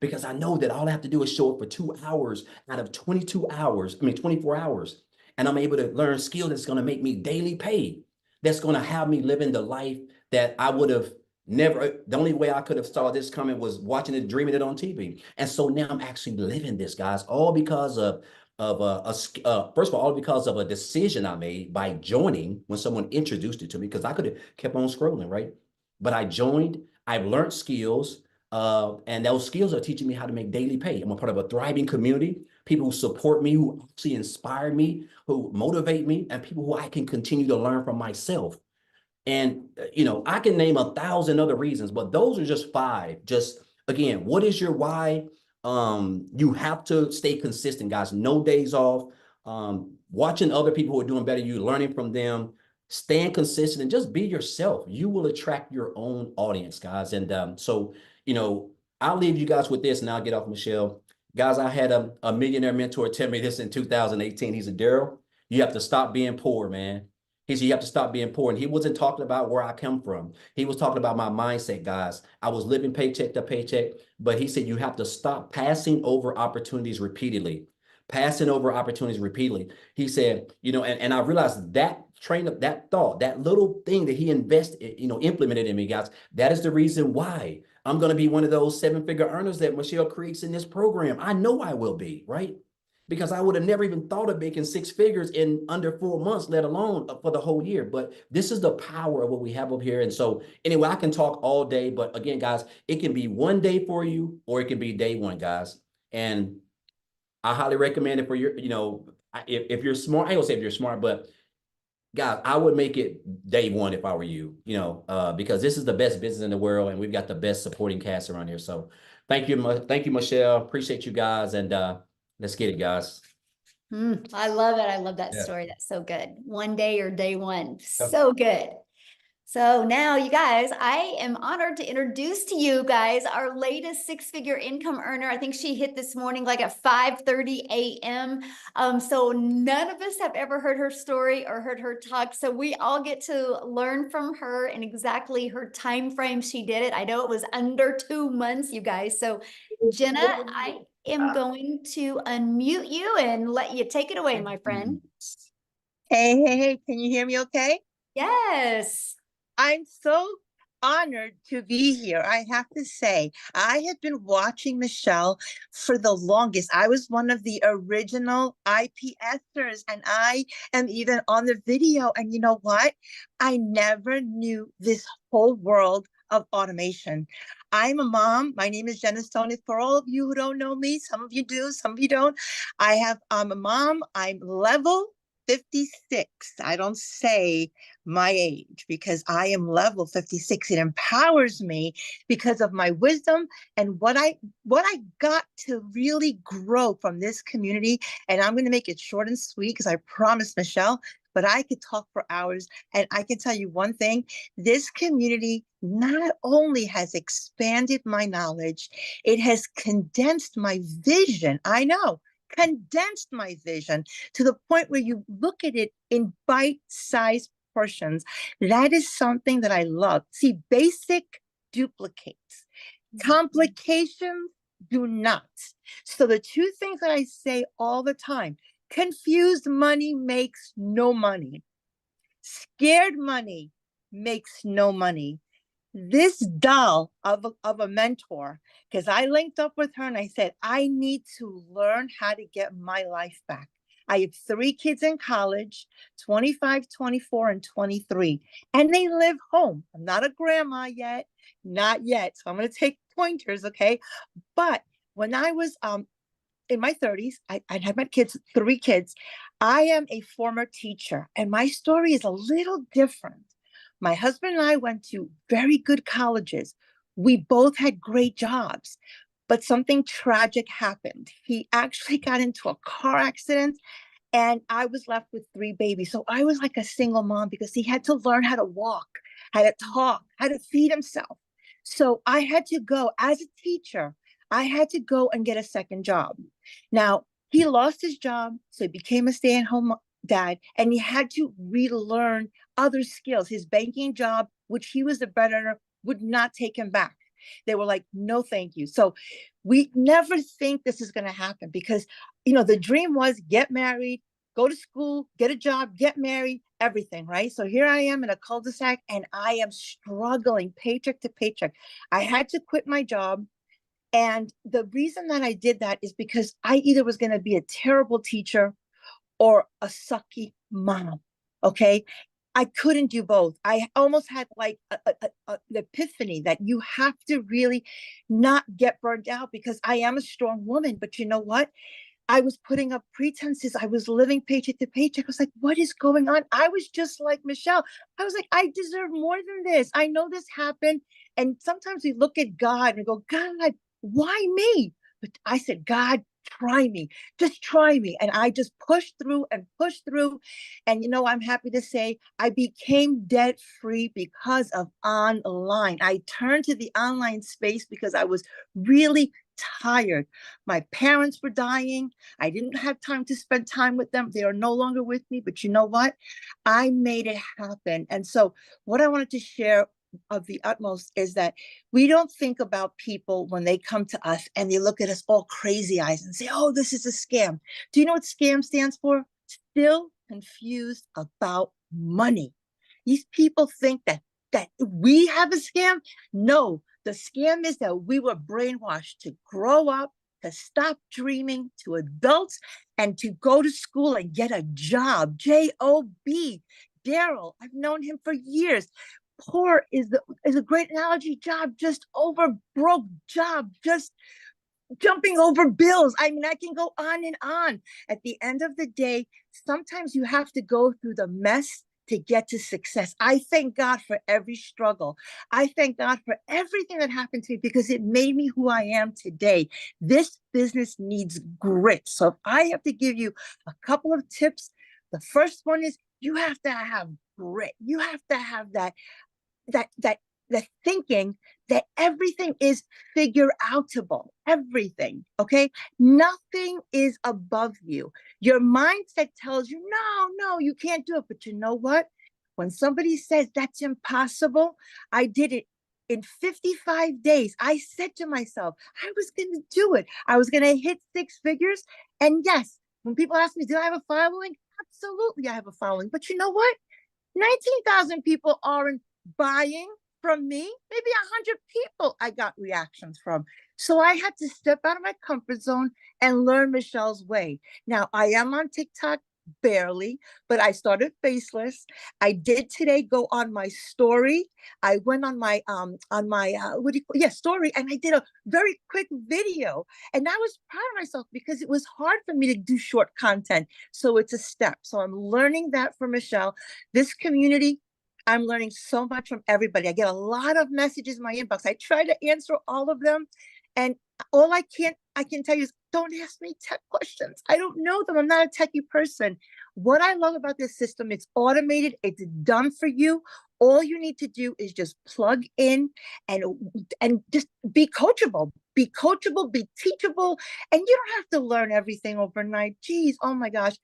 because I know that all I have to do is show up for 2 hours out of 22 hours, 24 hours. And I'm able to learn skills that's going to make me daily pay. That's going to have me living the life that I would have never, the only way I could have saw this coming was watching it, dreaming it on TV. And so now I'm actually living this, guys, all because of first of all because of a decision I made by joining when someone introduced it to me, because I could have kept on scrolling, right? But I joined, I've learned skills, and those skills are teaching me how to make daily pay. I'm a part of a thriving community, people who support me, who actually inspire me, who motivate me, and people who I can continue to learn from myself. And, I can name 1,000 other reasons, but those are just 5. Just again, what is your why? You have to stay consistent, guys. No days off. Watching other people who are doing better, you learning from them, staying consistent, and just be yourself. You will attract your own audience, guys. And so, I'll leave you guys with this, and I'll get off, Michelle. Guys, I had a millionaire mentor tell me this in 2018. He said, Daryl, you have to stop being poor, man. He said, you have to stop being poor. And he wasn't talking about where I come from. He was talking about my mindset, guys. I was living paycheck to paycheck, but he said, you have to stop passing over opportunities repeatedly. Passing over opportunities repeatedly. He said, and I realized that train of that thought, that little thing that he invested, implemented in me, guys, that is the reason why I'm going to be one of those 7-figure earners that Michelle creates in this program. I know I will be, right? Because I would have never even thought of making 6 figures in under 4 months, let alone for the whole year. But this is the power of what we have up here. And so anyway, I can talk all day, but again, guys, it can be one day for you, or it can be day one, guys. And I highly recommend it for your, if you're smart, I don't say if you're smart, but guys, I would make it day one if I were you, because this is the best business in the world, and we've got the best supporting cast around here. So thank you, Michelle. Appreciate you guys, and let's get it, guys. I love it. I love that story. That's so good. One day or day one. So good. So now, you guys, I am honored to introduce to you guys our latest 6-figure income earner. I think she hit this morning like at 5:30 a.m. So none of us have ever heard her story or heard her talk. So we all get to learn from her and exactly her time frame she did it. I know it was under 2 months, you guys. So Jenna, I am going to unmute you and let you take it away, my friend. Hey, can you hear me okay? Yes. I'm so honored to be here. I have to say, I have been watching Michelle for the longest. I was one of the original IPSers, and I am even on the video. And you know what? I never knew this whole world of automation. I'm a mom. My name is Jenna Stoney. For all of you who don't know me, some of you do, some of you don't. I'm a mom. I'm level 56. I don't say my age because I am level 56. It empowers me because of my wisdom and what I got to really grow from this community. And I'm going to make it short and sweet because I promised Michelle, but I could talk for hours. And I can tell you one thing, this community not only has expanded my knowledge, it has condensed my vision. I know. Condensed my vision to the point where you look at it in bite-sized portions. That is something that I love. See, basic duplicates. Complications do not. So the two things that I say all the time, confused money makes no money. Scared money makes no money. This doll of a mentor, because I linked up with her and I said, I need to learn how to get my life back. I have 3 kids in college, 25, 24, and 23, and they live home. I'm not a grandma yet, not yet. So I'm going to take pointers, okay? But when I was in my 30s, I had my kids, 3 kids. I am a former teacher, and my story is a little different. My husband and I went to very good colleges. We both had great jobs, but something tragic happened. He actually got into a car accident, and I was left with 3 babies. So I was like a single mom because he had to learn how to walk, how to talk, how to feed himself. So I had to go as a teacher. I had to go and get a second job. Now, he lost his job, so he became a stay-at-home dad, and he had to relearn other skills. His banking job, which he was the breadwinner, would not take him back. They were like, no, thank you. So we never think this is going to happen because, the dream was get married, go to school, get a job, get married, everything, right? So here I am in a cul-de-sac and I am struggling paycheck to paycheck. I had to quit my job. And the reason that I did that is because I either was going to be a terrible teacher or a sucky mom. Okay. I couldn't do both. I almost had like an epiphany that you have to really not get burned out because I am a strong woman. But you know what? I was putting up pretenses. I was living paycheck to paycheck. I was like, what is going on? I was just like Michelle. I was like, I deserve more than this. I know this happened. And sometimes we look at God and go, God, why me? But I said, God, try me, just try me. And I just pushed through and pushed through. And, I'm happy to say I became debt free because of online. I turned to the online space because I was really tired. My parents were dying. I didn't have time to spend time with them. They are no longer with me. But you know what? I made it happen. And so what I wanted to share of the utmost is that we don't think about people when they come to us and they look at us all crazy eyes and say, oh, this is a scam. Do you know what scam stands for? Still confused about money. These people think that we have a scam. No, the scam is that we were brainwashed to grow up, to stop dreaming, to adults, and to go to school and get a job. J-O-B. Daryl, I've known him for years. Poor is a great analogy. Job, just over broke. Job, just jumping over bills. I mean, I can go on and on. At the end of the day, sometimes you have to go through the mess to get to success. I thank God for every struggle. I thank God for everything that happened to me because it made me who I am today. This business needs grit. So if I have to give you a couple of tips, the first one is you have to have grit. You have to have that thinking that everything is figure outable, everything. Okay. Nothing is above you. Your mindset tells you, no, you can't do it. But you know what? When somebody says that's impossible, I did it in 55 days. I said to myself, I was going to do it. I was going to hit 6 figures. And yes, when people ask me, do I have a following? Absolutely, I have a following. But you know what? 19,000 people aren't buying from me. Maybe 100 people I got reactions from. So I had to step out of my comfort zone and learn Michelle's way. Now I am on TikTok barely, but I started faceless. I did today go on my story. I went on my story, and I did a very quick video. And I was proud of myself because it was hard for me to do short content. So it's a step. So I'm learning that from Michelle. This community, I'm learning so much from everybody. I get a lot of messages in my inbox. I try to answer all of them. And all I can tell you is don't ask me tech questions. I don't know them. I'm not a techie person. What I love about this system, it's automated. It's done for you. All you need to do is just plug in and just be coachable. Be coachable, be teachable. And you don't have to learn everything overnight. Geez, oh my gosh.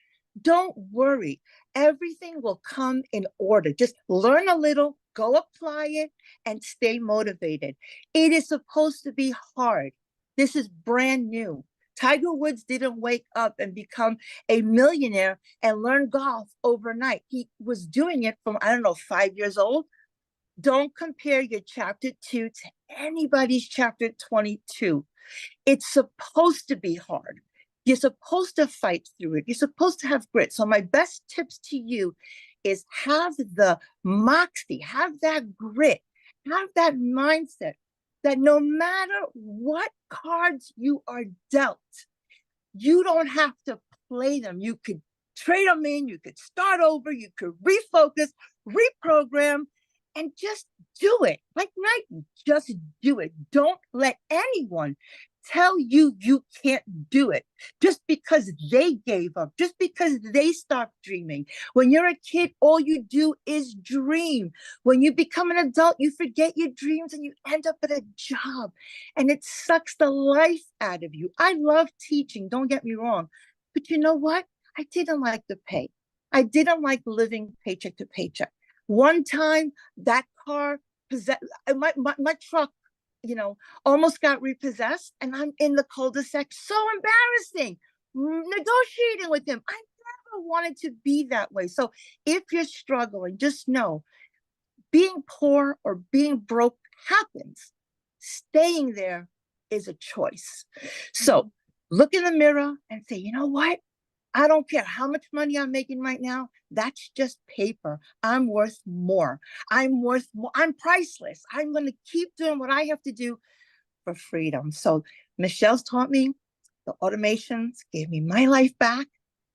Don't worry. Everything will come in order. Just learn a little, go apply it, and stay motivated. It is supposed to be hard. This is brand new. Tiger Woods didn't wake up and become a millionaire and learn golf overnight. He was doing it from, 5 years old. Don't compare your chapter 2 to anybody's chapter 22. It's supposed to be hard. You're supposed to fight through it. You're supposed to have grit. So my best tips to you is have the moxie, have that grit, have that mindset that no matter what cards you are dealt, you don't have to play them. You could trade them in, you could start over, you could refocus, reprogram, and just do it. Like Nike, just do it. Don't let anyone tell you you can't do it just because they gave up, just because they stopped dreaming. When you're a kid, all you do is dream. When you become an adult, you forget your dreams and you end up at a job, and it sucks the life out of you. I love teaching, don't get me wrong, but you know what? I didn't like the pay. I didn't like living paycheck to paycheck. One time, that car, my truck almost got repossessed, and I'm in the cul-de-sac. So embarrassing. Negotiating with him. I never wanted to be that way. So if you're struggling, just know being poor or being broke happens. Staying there is a choice. So look in the mirror and say, you know what? I don't care how much money I'm making right now. That's just paper. I'm worth more. I'm worth more. I'm priceless. I'm going to keep doing what I have to do for freedom. So Michelle's taught me, the automations gave me my life back,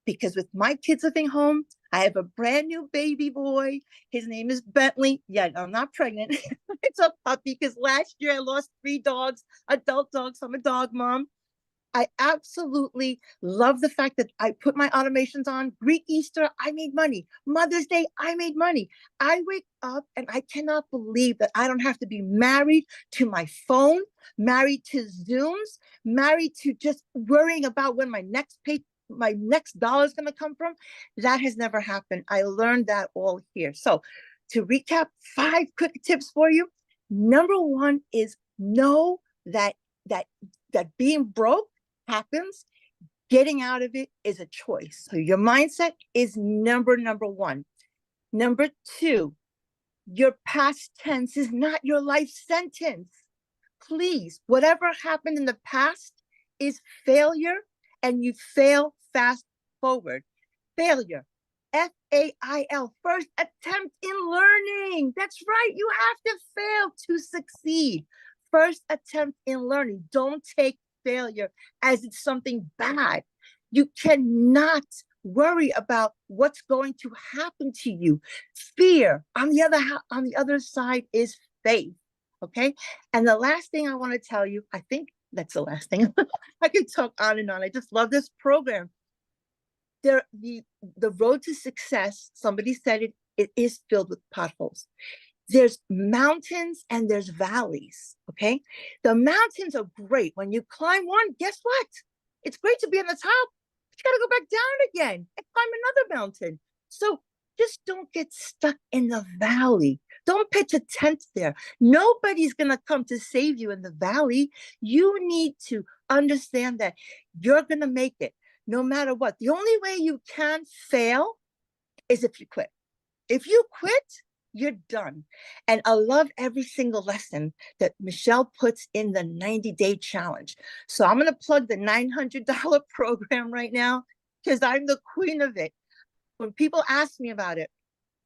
because with my kids living home, I have a brand new baby boy. His name is Bentley. Yeah, I'm not pregnant. It's a puppy, because last year I lost 3 dogs, adult dogs. I'm a dog mom. I absolutely love the fact that I put my automations on. Greek Easter, I made money. Mother's Day, I made money. I wake up and I cannot believe that I don't have to be married to my phone, married to Zooms, married to just worrying about when my next dollar is going to come from. That has never happened. I learned that all here. So to recap, 5 quick tips for you. Number 1 is know that being broke happens. Getting out of it is a choice. So your mindset is number 1. Number 2, your past tense is not your life sentence. Please, whatever happened in the past is failure, and you fail fast forward. Failure, FAIL, first attempt in learning. That's right. You have to fail to succeed. First attempt in learning. Don't take failure as it's something bad. You cannot worry about what's going to happen to you. Fear, on the other side, is faith. Okay. And the last thing I want to tell you, I think that's the last thing. I could talk on and on. I just love this program. The road to success, somebody said it is filled with potholes. There's mountains and there's valleys, okay? The mountains are great. When you climb one, guess what? It's great to be on the top. You got to go back down again and climb another mountain. So just don't get stuck in the valley. Don't pitch a tent there. Nobody's going to come to save you in the valley. You need to understand that you're going to make it no matter what. The only way you can fail is if you quit. If you quit, you're done. And I love every single lesson that Michelle puts in the 90-day challenge. So I'm going to plug the $900 program right now, because I'm the queen of it. When people ask me about it,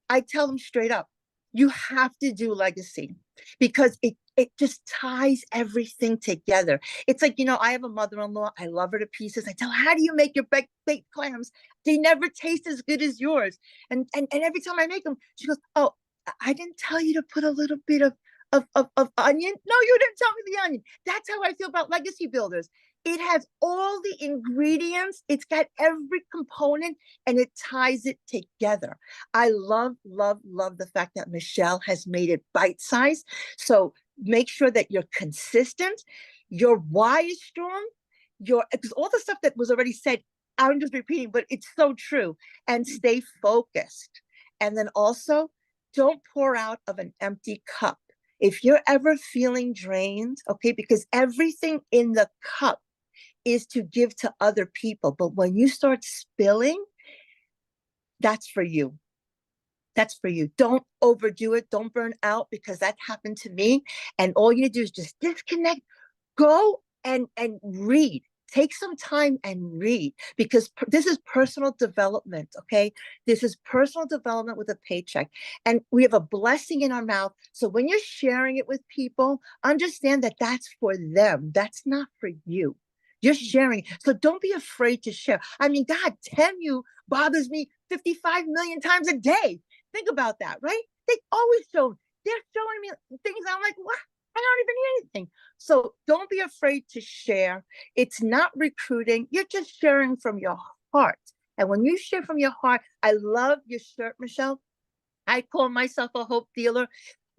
I tell them straight up, you have to do legacy, because it just ties everything together. It's like, I have a mother-in-law. I love her to pieces. I tell her, how do you make your baked clams? They never taste as good as yours. And every time I make them, she goes, oh, I didn't tell you to put a little bit of onion. No, you didn't tell me the onion. That's how I feel about legacy builders. It has all the ingredients. It's got every component, and it ties it together. I love, love, love the fact that Michelle has made it bite-sized. So make sure that you're consistent. Your why is strong. Because all the stuff that was already said, I'm just repeating, but it's so true. And stay focused. And then also, don't pour out of an empty cup. If you're ever feeling drained, okay, because everything in the cup is to give to other people. But when you start spilling, that's for you. That's for you. Don't overdo it. Don't burn out, because that happened to me. And all you do is just disconnect. Go and read. Take some time and read, because this is personal development, okay? This is personal development with a paycheck. And we have a blessing in our mouth. So when you're sharing it with people, understand that that's for them. That's not for you. You're sharing. So don't be afraid to share. I mean, God, you bothers me 55 million times a day. Think about that, right? They're showing me things. I'm like, what? I don't even hear anything. So don't be afraid to share. It's not recruiting. You're just sharing from your heart. And when you share from your heart, I love your shirt, Michelle. I call myself a hope dealer.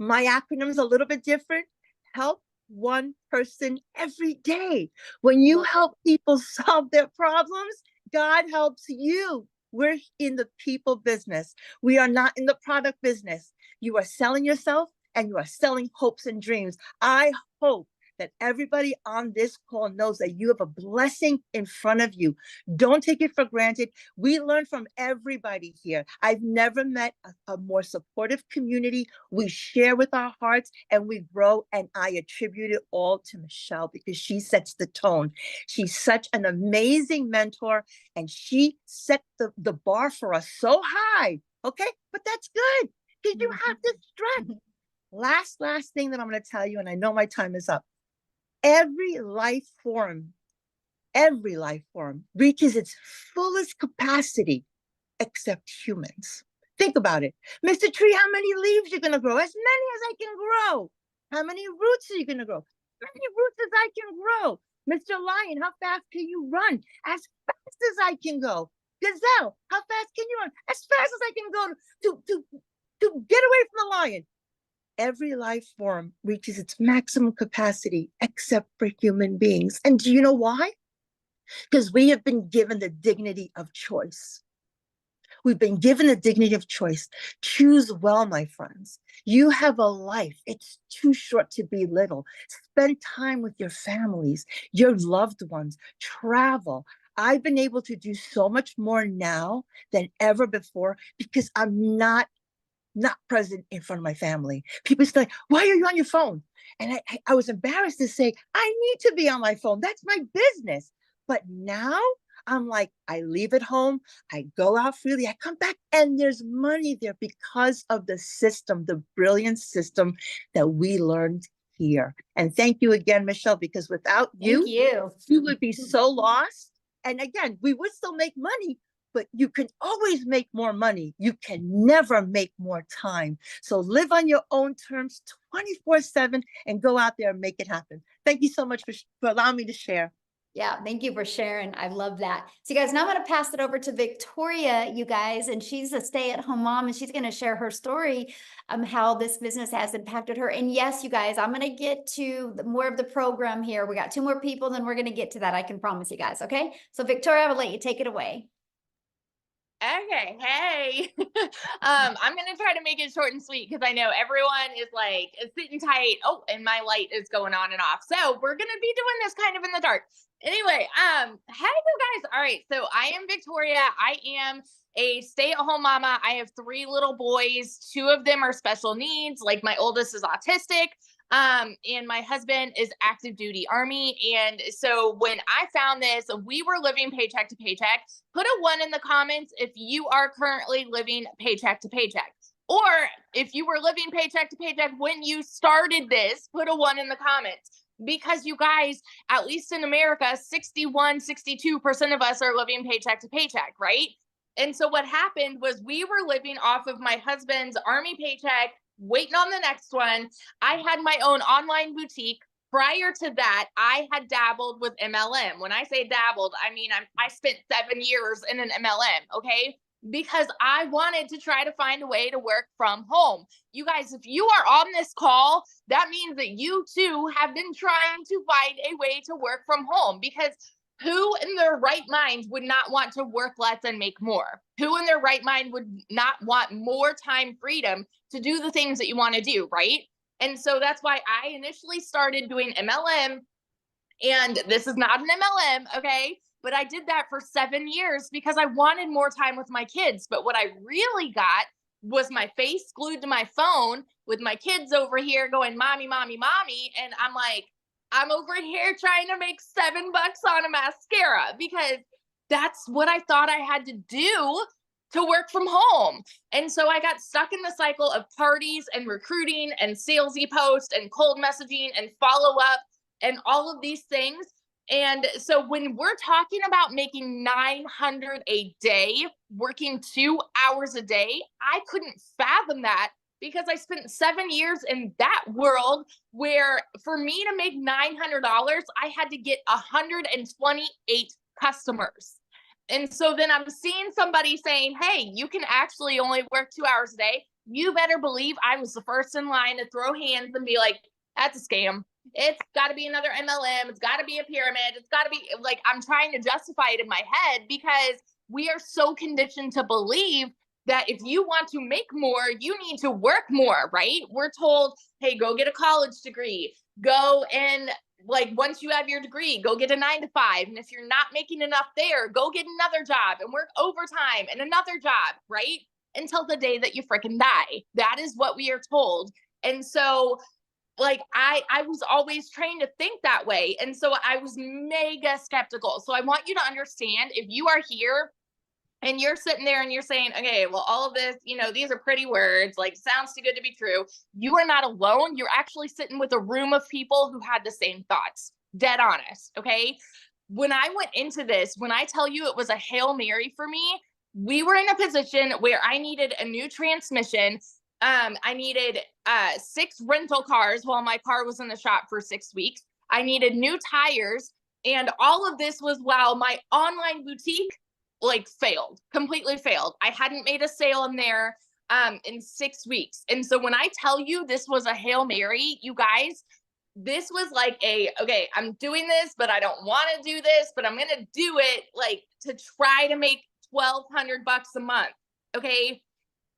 My acronym is a little bit different. Help one person every day. When you help people solve their problems, God helps you. We're in the people business. We are not in the product business. You are selling yourself, and you are selling hopes and dreams. I hope that everybody on this call knows that you have a blessing in front of you. Don't take it for granted. We learn from everybody here. I've never met a more supportive community. We share with our hearts and we grow. And I attribute it all to Michelle because she sets the tone. She's such an amazing mentor and she set the bar for us so high. Okay, but that's good because you have this strength. Last thing that I'm going to tell you, and I know my time is up. Every life form reaches its fullest capacity except humans. Think about it. Mr. Tree, how many leaves you're going to grow? As many as I can grow. How many roots are you going to grow? As many roots as I can grow. Mr. Lion, how fast can you run? As fast as I can go. Gazelle, how fast can you run? As fast as I can go to get away from the lion. Every life form reaches its maximum capacity except for human beings. And do you know why? Because we have been given the dignity of choice. We've been given the dignity of choice. Choose well, my friends. You have a life. It's too short to be little. Spend time with your families, your loved ones, travel. I've been able to do so much more now than ever before because I'm not present in front of my family. People say, why are you on your phone? And I was embarrassed to say, I need to be on my phone. That's my business. But now I'm like, I leave it home. I go out freely. I come back and there's money there because of the system, the brilliant system that we learned here. And thank you again, Michelle, because without you, you would be so lost. And again, we would still make money, but you can always make more money. You can never make more time. So live on your own terms 24/7 and go out there and make it happen. Thank you so much for allowing me to share. Yeah, thank you for sharing. I love that. So you guys, now I'm going to pass it over to Victoria, you guys, and she's a stay-at-home mom, and she's going to share her story, how this business has impacted her. And yes, you guys, I'm going to get to more of the program here. We got 2 more people, then we're going to get to that. I can promise you guys. Okay. So Victoria, I will let you take it away. Okay, hey. I'm gonna try to make it short and sweet because I know everyone is like sitting tight. Oh, and my light is going on and off. So we're gonna be doing this kind of in the dark. Anyway, hey you guys. All right, so I am Victoria. I am a stay-at-home mama. I have 3 little boys. 2 of them are special needs. Like my oldest is autistic. And my husband is active duty Army. And so when I found this, we were living paycheck to paycheck. Put a 1 in the comments if you are currently living paycheck to paycheck. Or if you were living paycheck to paycheck when you started this, put a 1 in the comments. Because you guys, at least in America, 62% of us are living paycheck to paycheck, right? And so what happened was we were living off of my husband's Army paycheck, waiting on the next one. I had my own online boutique. Prior to that, I had dabbled with MLM. When I say dabbled, I mean, I spent 7 years in an MLM, okay? Because I wanted to try to find a way to work from home. You guys, if you are on this call, that means that you too have been trying to find a way to work from home, because who in their right mind would not want to work less and make more? Who in their right mind would not want more time freedom to do the things that you want to do, right? And so that's why I initially started doing MLM. And this is not an MLM, okay? But I did that for 7 years because I wanted more time with my kids. But what I really got was my face glued to my phone with my kids over here going, mommy, mommy, mommy. And I'm like, I'm over here trying to make $7 on a mascara because that's what I thought I had to do to work from home. And so I got stuck in the cycle of parties and recruiting and salesy posts and cold messaging and follow up and all of these things. And so when we're talking about making $900 a day, working 2 hours a day, I couldn't fathom that because I spent 7 years in that world where for me to make $900, I had to get 128 customers. And so then I'm seeing somebody saying, hey, you can actually only work 2 hours a day. You better believe I was the first in line to throw hands and be like, that's a scam. It's got to be another MLM. It's got to be a pyramid. It's got to be like, I'm trying to justify it in my head because we are so conditioned to believe that if you want to make more, you need to work more, right? We're told, hey, go get a college degree, go and like, once you have your degree, go get a 9-to-5. And if you're not making enough there, go get another job and work overtime and another job, right? Until the day that you freaking die. That is what we are told. And so like I was always trained to think that way. And so I was mega skeptical. So I want you to understand, if you are here and you're sitting there and you're saying, okay, well, all of this, you know, these are pretty words, like sounds too good to be true. You are not alone. You're actually sitting with a room of people who had the same thoughts. Dead honest. Okay. When I went into this, when I tell you it was a Hail Mary for me, we were in a position where I needed a new transmission. I needed 6 rental cars while my car was in the shop for 6 weeks. I needed new tires. And all of this was while my online boutique like completely failed. I hadn't made a sale in there in 6 weeks. And so when I tell you this was a Hail Mary, you guys, this was like okay, I'm doing this, but I don't want to do this, but I'm going to do it like to try to make $1,200 a month. Okay.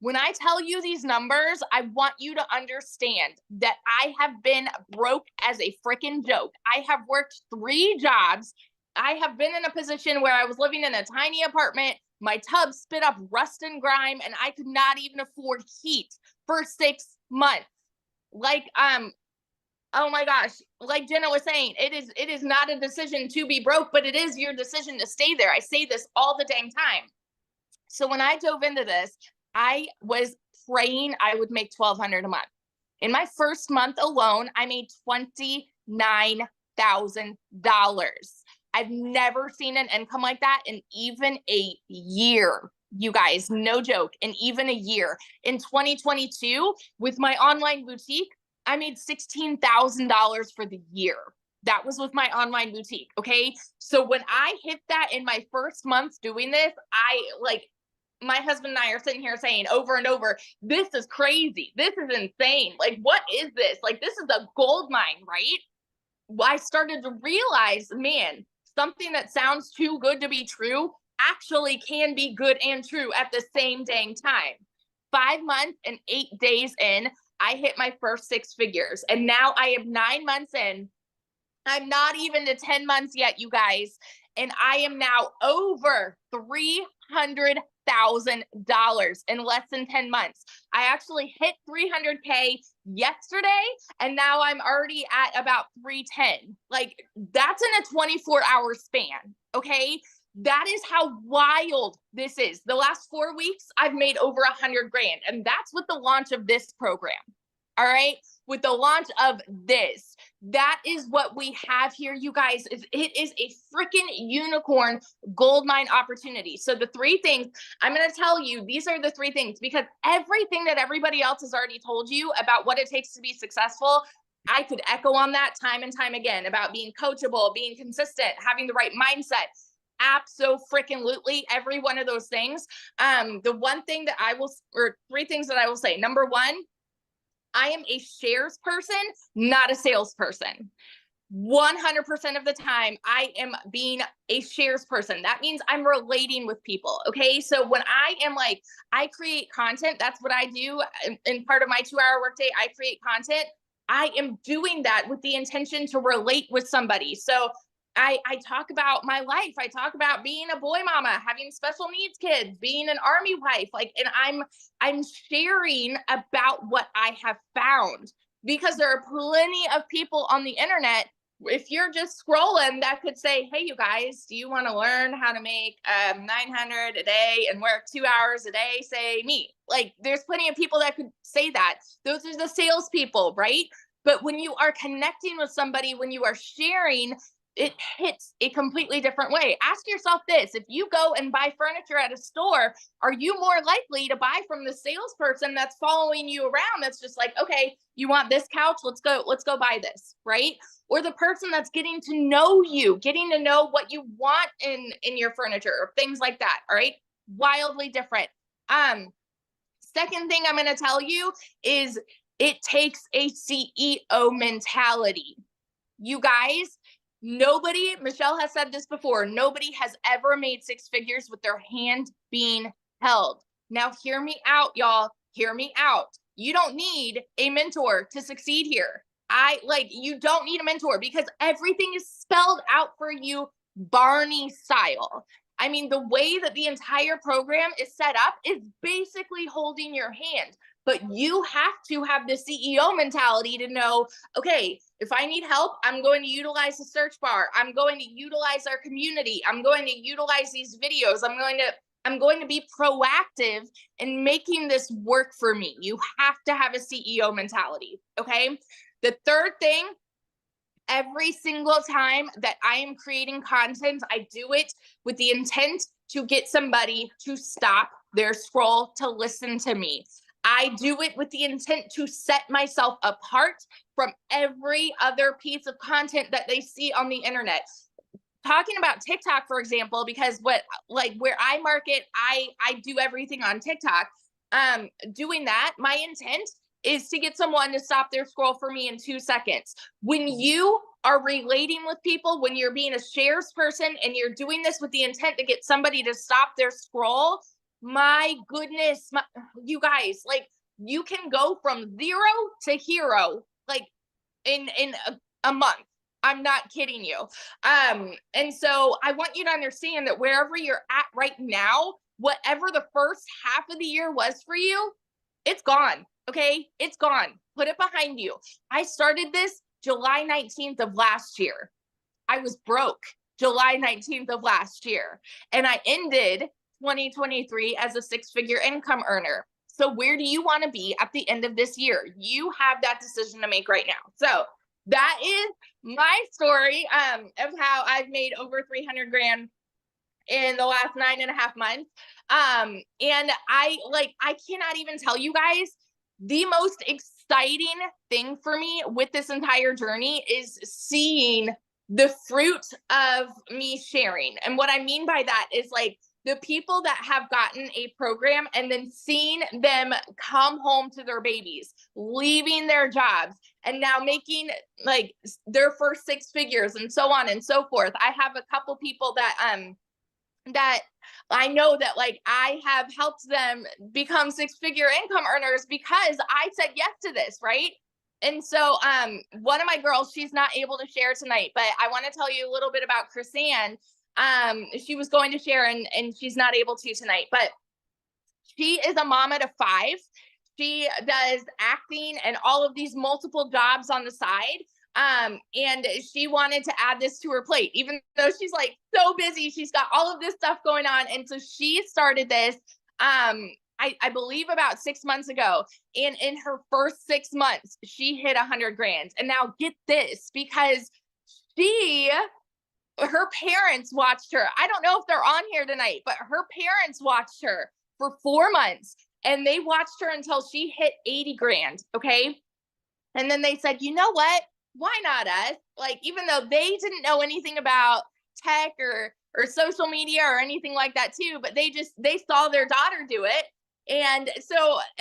When I tell you these numbers, I want you to understand that I have been broke as a freaking joke. I have worked 3 jobs. I have been in a position where I was living in a tiny apartment. My tub spit up rust and grime, and I could not even afford heat for 6 months. Like, oh my gosh, like Jenna was saying, it is not a decision to be broke, but it is your decision to stay there. I say this all the dang time. So when I dove into this, I was praying I would make $1,200 a month. In my first month alone, I made $29,000. I've never seen an income like that in even a year, you guys, no joke, in even a year. In 2022, with my online boutique, I made $16,000 for the year. That was with my online boutique, okay? So when I hit that in my first month doing this, my husband and I are sitting here saying over and over, this is crazy. This is insane. Like, what is this? Like, this is a gold mine, right? I started to realize, man, something that sounds too good to be true actually can be good and true at the same dang time. 5 months and 8 days in, I hit my first 6 figures. And now I am 9 months in. I'm not even to 10 months yet, you guys. And I am now over $300,000 in less than 10 months. I actually hit 300K yesterday, and now I'm already at about 310. Like, that's in a 24-hour span, okay? That is how wild this is. The last 4 weeks, I've made over $100,000, and that's with the launch of this program. All right. With the launch of this, that is what we have here, you guys. It is a freaking unicorn gold mine opportunity. So the 3 things I'm going to tell you, these are the 3 things, because everything that everybody else has already told you about what it takes to be successful, I could echo on that time and time again about being coachable, being consistent, having the right mindset. Abso-freaking-lutely, every one of those things. The one thing that I will, or 3 things that I will say. Number 1, I am a shares person, not a salesperson. 100% of the time, I am being a shares person. That means I'm relating with people. Okay. So when I am like, I create content, that's what I do. In part of my 2-hour workday, I create content. I am doing that with the intention to relate with somebody. So I talk about my life. I talk about being a boy mama, having special needs kids, being an army wife, like, and I'm sharing about what I have found, because there are plenty of people on the internet, if you're just scrolling, that could say, hey, you guys, do you want to learn how to make $900 a day and work 2 hours a day? Say me. Like, there's plenty of people that could say that. Those are the salespeople, right? But when you are connecting with somebody, when you are sharing, it hits a completely different way. Ask yourself this: if you go and buy furniture at a store, are you more likely to buy from the salesperson that's following you around, that's just like, okay, you want this couch, let's go buy this, right? Or the person that's getting to know you, getting to know what you want in your furniture or things like that. All right. Wildly different. Second thing I'm going to tell you is it takes a CEO mentality. You guys, nobody, Michelle has said this before, nobody has ever made 6 figures with their hand being held. Now, hear me out, y'all. Hear me out. You don't need a mentor to succeed here. You don't need a mentor because everything is spelled out for you Barney style. I mean, the way that the entire program is set up is basically holding your hand. But you have to have the CEO mentality to know, okay, if I need help, I'm going to utilize the search bar. I'm going to utilize our community. I'm going to utilize these videos. I'm going to be proactive in making this work for me. You have to have a CEO mentality, okay? The third thing, every single time that I am creating content, I do it with the intent to get somebody to stop their scroll to listen to me. I do it with the intent to set myself apart from every other piece of content that they see on the internet. Talking about TikTok, for example, because where I market, I do everything on TikTok. Doing that, my intent is to get someone to stop their scroll for me in 2 seconds. When you are relating with people, when you're being a shares person and you're doing this with the intent to get somebody to stop their scroll, my goodness, you guys, you can go from 0 to hero, in a month. I'm not kidding you. And so I want you to understand that wherever you're at right now, whatever the first half of the year was for you, it's gone. Okay. It's gone. Put it behind you. I started this July 19th of last year. I was broke July 19th of last year. And I ended 2023 as a 6-figure income earner. So where do you want to be at the end of this year? You have that decision to make right now. So that is my story of how I've made over 300 grand in the last 9.5 months. And I cannot even tell you guys, the most exciting thing for me with this entire journey is seeing the fruit of me sharing. And what I mean by that is the people that have gotten a program and then seeing them come home to their babies, leaving their jobs, and now making their first 6 figures and so on and so forth. I have a couple people that I know that I have helped them become 6-figure income earners because I said yes to this, right? And so one of my girls, she's not able to share tonight, but I want to tell you a little bit about Chrisanne. She was going to share and she's not able to tonight, but she is a mama to 5. She does acting and all of these multiple jobs on the side. And she wanted to add this to her plate, even though she's so busy, she's got all of this stuff going on. And so she started this, I believe about 6 months ago. And in her first 6 months, she hit 100 grand. And now get this, because her parents watched her. I don't know if they're on here tonight, but her parents watched her for 4 months and they watched her until she hit 80 grand. Okay. And then they said, you know what? Why not us? Even though they didn't know anything about tech or social media or anything like that too, but they saw their daughter do it. And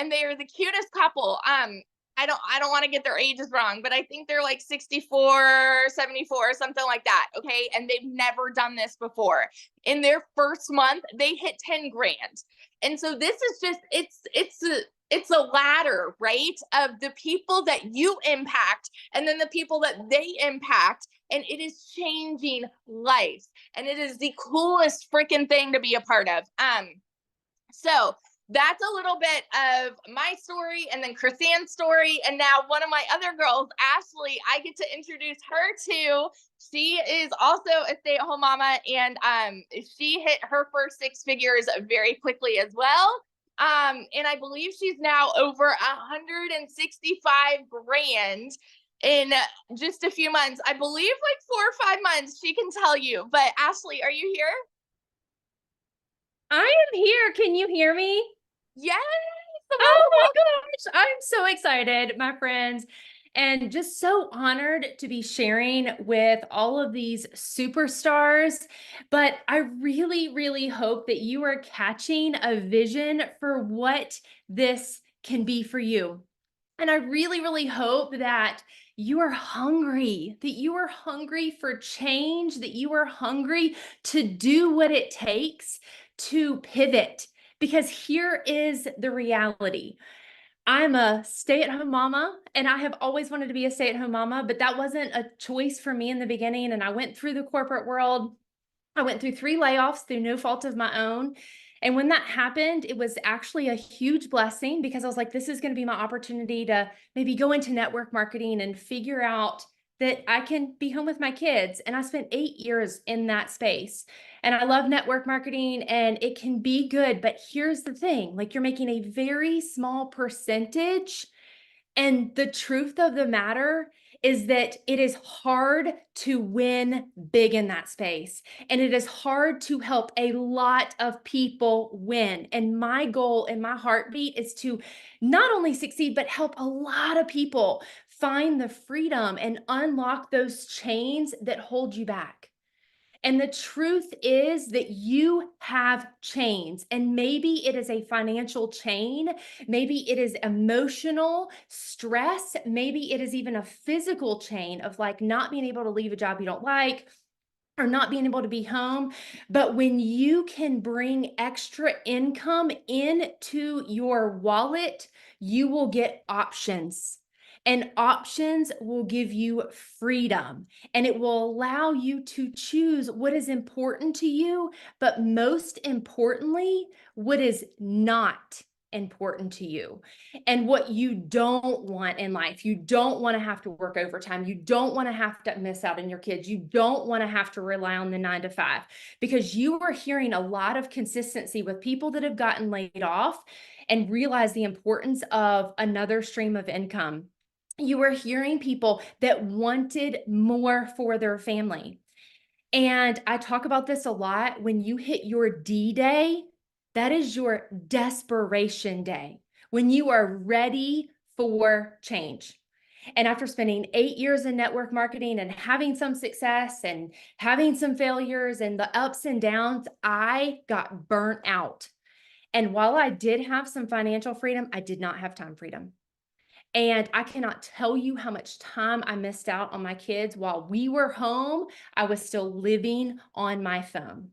they're the cutest couple. I don't want to get their ages wrong, but I think they're 64, 74, something like that. Okay. And they've never done this before. In their first month, they hit 10 grand. And so this is just, it's a ladder, right? Of the people that you impact and then the people that they impact. And it is changing lives. And it is the coolest freaking thing to be a part of. So that's a little bit of my story and then Chrisanne's story. And now one of my other girls, Ashley, I get to introduce her to. She is also a stay-at-home mama and she hit her first 6 figures very quickly as well. And I believe she's now over 165 grand in just a few months. I believe 4 or 5 months, she can tell you. But Ashley, are you here? I am here. Can you hear me? Yes. Oh my gosh. I'm so excited, my friends, and just so honored to be sharing with all of these superstars. But I really, really hope that you are catching a vision for what this can be for you. And I really, really hope that you are hungry for change, that you are hungry to do what it takes to pivot, Because here is the reality. I'm a stay-at-home mama, and I have always wanted to be a stay-at-home mama, but that wasn't a choice for me in the beginning. And I went through the corporate world. I went through 3 layoffs through no fault of my own. And when that happened, it was actually a huge blessing because I was like, this is going to be my opportunity to maybe go into network marketing and figure out that I can be home with my kids. And I spent 8 years in that space. And I love network marketing and it can be good. But here's the thing, like you're making a very small percentage. And the truth of the matter is that it is hard to win big in that space. And it is hard to help a lot of people win. And my goal and my heartbeat is to not only succeed, but help a lot of people find the freedom and unlock those chains that hold you back. And the truth is that you have chains, and maybe it is a financial chain, maybe it is emotional stress, maybe it is even a physical chain of like not being able to leave a job you don't like, or not being able to be home. But when you can bring extra income into your wallet, you will get options. And options will give you freedom, and it will allow you to choose what is important to you, but most importantly, what is not important to you and what you don't want in life. You don't want to have to work overtime. You don't want to have to miss out on your kids. You don't want to have to rely on the 9 to 5 because you are hearing a lot of consistency with people that have gotten laid off and realize the importance of another stream of income. You are hearing people that wanted more for their family. And I talk about this a lot. When you hit your D-Day, that is your desperation day, when you are ready for change. And after spending 8 years in network marketing and having some success and having some failures and the ups and downs, I got burnt out. And while I did have some financial freedom, I did not have time freedom. And I cannot tell you how much time I missed out on my kids. While we were home, I was still living on my phone.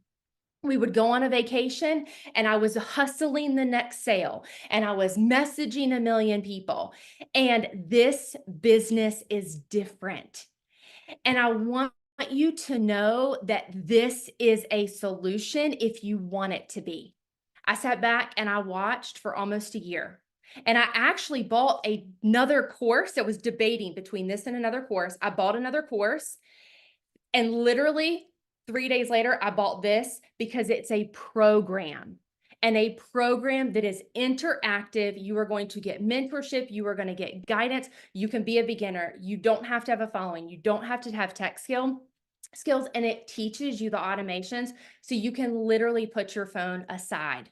We would go on a vacation and I was hustling the next sale and I was messaging a million people. And this business is different. And I want you to know that this is a solution if you want it to be. I sat back and I watched for almost a year. And I actually bought another course that was debating between this and another course. I bought another course, and literally 3 days later, I bought this because it's a program, and a program that is interactive. You are going to get mentorship. You are going to get guidance. You can be a beginner. You don't have to have a following. You don't have to have tech skills, and it teaches you the automations so you can literally put your phone aside.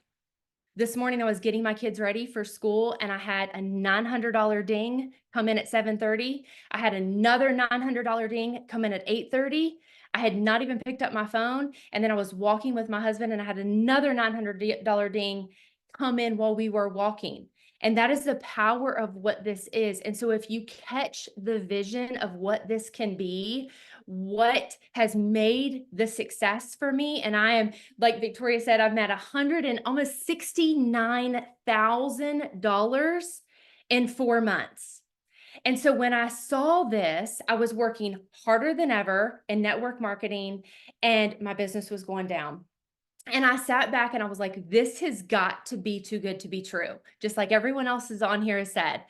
This morning, I was getting my kids ready for school and I had a $900 ding come in at 7:30. I had another $900 ding come in at 8:30. I had not even picked up my phone. And then I was walking with my husband and I had another $900 ding come in while we were walking. And that is the power of what this is. And so if you catch the vision of what this can be, what has made the success for me, and I am, like Victoria said, I've made almost $69,000 in 4 months. And so when I saw this, I was working harder than ever in network marketing and my business was going down. And I sat back and I was like, this has got to be too good to be true, just like everyone else is on here has said.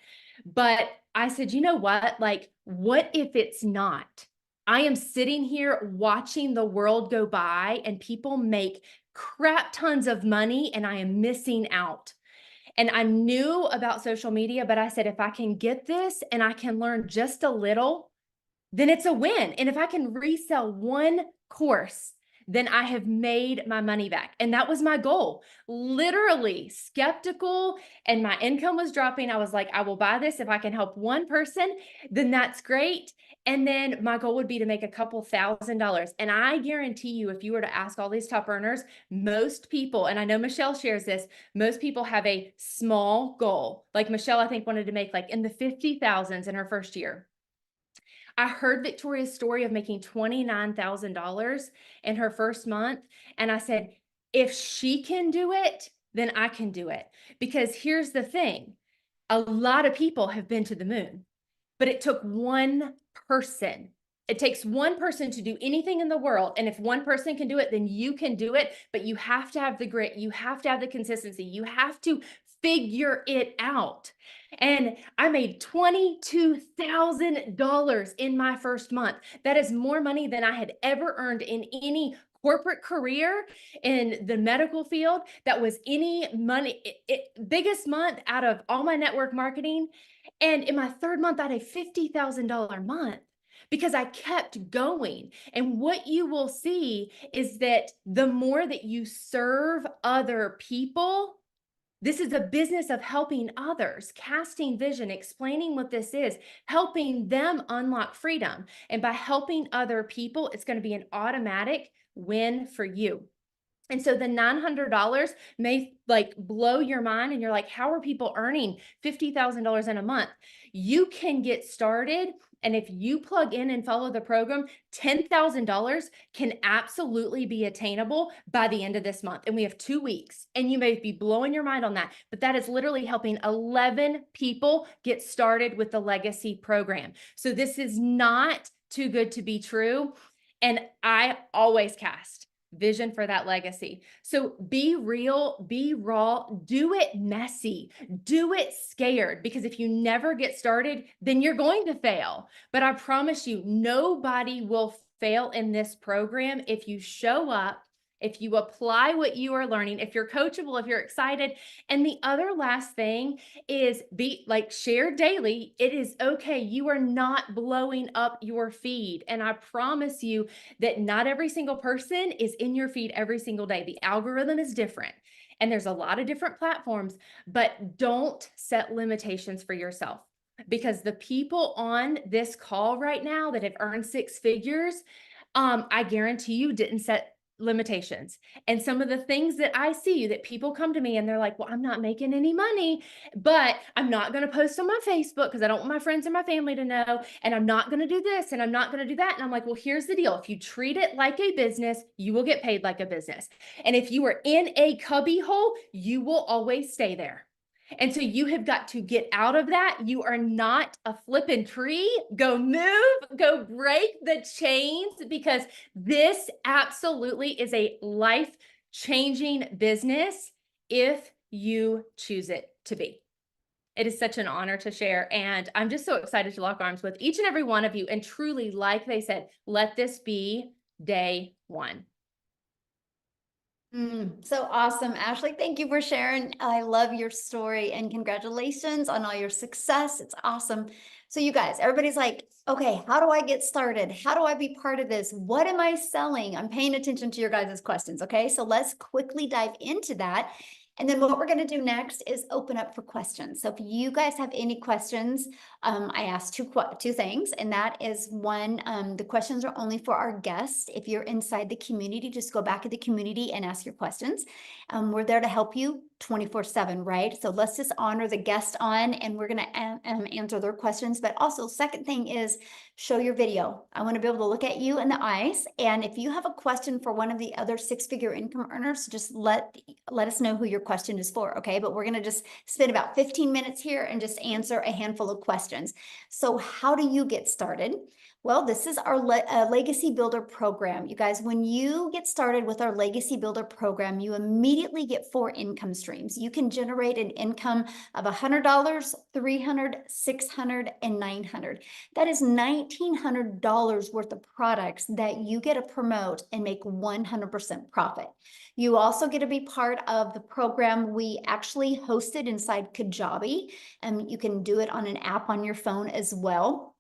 But I said, you know what? Like, what if it's not? I am sitting here watching the world go by and people make crap tons of money and I am missing out. And I knew about social media, but I said, if I can get this and I can learn just a little, then it's a win. And if I can resell one course, then I have made my money back. And that was my goal. Literally skeptical, and my income was dropping. I was like, I will buy this. If I can help one person, then that's great. And then my goal would be to make a couple $1,000s. And I guarantee you, if you were to ask all these top earners, most people, and I know Michelle shares this, most people have a small goal. Like Michelle, I think wanted to make like in the 50,000s in her first year. I heard Victoria's story of making $29,000 in her first month. And I said, if she can do it, then I can do it. Because here's the thing. A lot of people have been to the moon, but it took one person. It takes one person to do anything in the world. And if one person can do it, then you can do it. But you have to have the grit. You have to have the consistency. You have to figure it out. And I made $22,000 in my first month. That is more money than I had ever earned in any corporate career in the medical field. That was any money, biggest month out of all my network marketing. And in my third month, I had a $50,000 month because I kept going. And what you will see is that the more that you serve other people, this is a business of helping others, casting vision, explaining what this is, helping them unlock freedom. And by helping other people, it's going to be an automatic win for you. And so the $900 may like blow your mind and you're like, how are people earning $50,000 in a month? You can get started. And if you plug in and follow the program, $10,000 can absolutely be attainable by the end of this month. And we have 2 weeks, and you may be blowing your mind on that, but that is literally helping 11 people get started with the Legacy program. So this is not too good to be true. And I always cast vision for that legacy. So be real, be raw, do it messy, do it scared, because if you never get started, then you're going to fail. But I promise you, nobody will fail in this program if you show up, if you apply what you are learning, if you're coachable, if you're excited. And the other last thing is share daily. It is okay. You are not blowing up your feed. And I promise you that not every single person is in your feed every single day. The algorithm is different. And there's a lot of different platforms, but don't set limitations for yourself. Because the people on this call right now that have earned 6 figures, I guarantee you didn't set limitations. And some of the things that I see that people come to me and they're like, well, I'm not making any money, but I'm not going to post on my Facebook because I don't want my friends or my family to know. And I'm not going to do this and I'm not going to do that. And I'm like, well, here's the deal. If you treat it like a business, you will get paid like a business. And if you are in a cubby hole, you will always stay there. And so you have got to get out of that. You are not a flipping tree. Go move, go break the chains, because this absolutely is a life-changing business if you choose it to be. It is such an honor to share. And I'm just so excited to lock arms with each and every one of you. And truly, like they said, let this be day one. So awesome, Ashley. Thank you for sharing. I love your story and congratulations on all your success. It's awesome. So you guys, everybody's like, okay, how do I get started? How do I be part of this? What am I selling? I'm paying attention to your guys' questions. Okay, so let's quickly dive into that. And then what we're going to do next is open up for questions. So if you guys have any questions, I asked two things, and that is one, the questions are only for our guests. If you're inside the community, just go back to the community and ask your questions. We're there to help you 24/7, right? So let's just honor the guest on, and we're going to answer their questions. But also, second thing is show your video. I want to be able to look at you in the eyes. And if you have a question for one of the other 6-figure income earners, just let us know who your question is for. Okay. But we're going to just spend about 15 minutes here and just answer a handful of questions. So how do you get started? Well, this is our Legacy Builder program. You guys, when you get started with our Legacy Builder program, you immediately get 4 income streams. You can generate an income of $100, $300, $600, and $900. That is $1,900 worth of products that you get to promote and make 100% profit. You also get to be part of the program we actually hosted inside Kajabi, and you can do it on an app on your phone as well.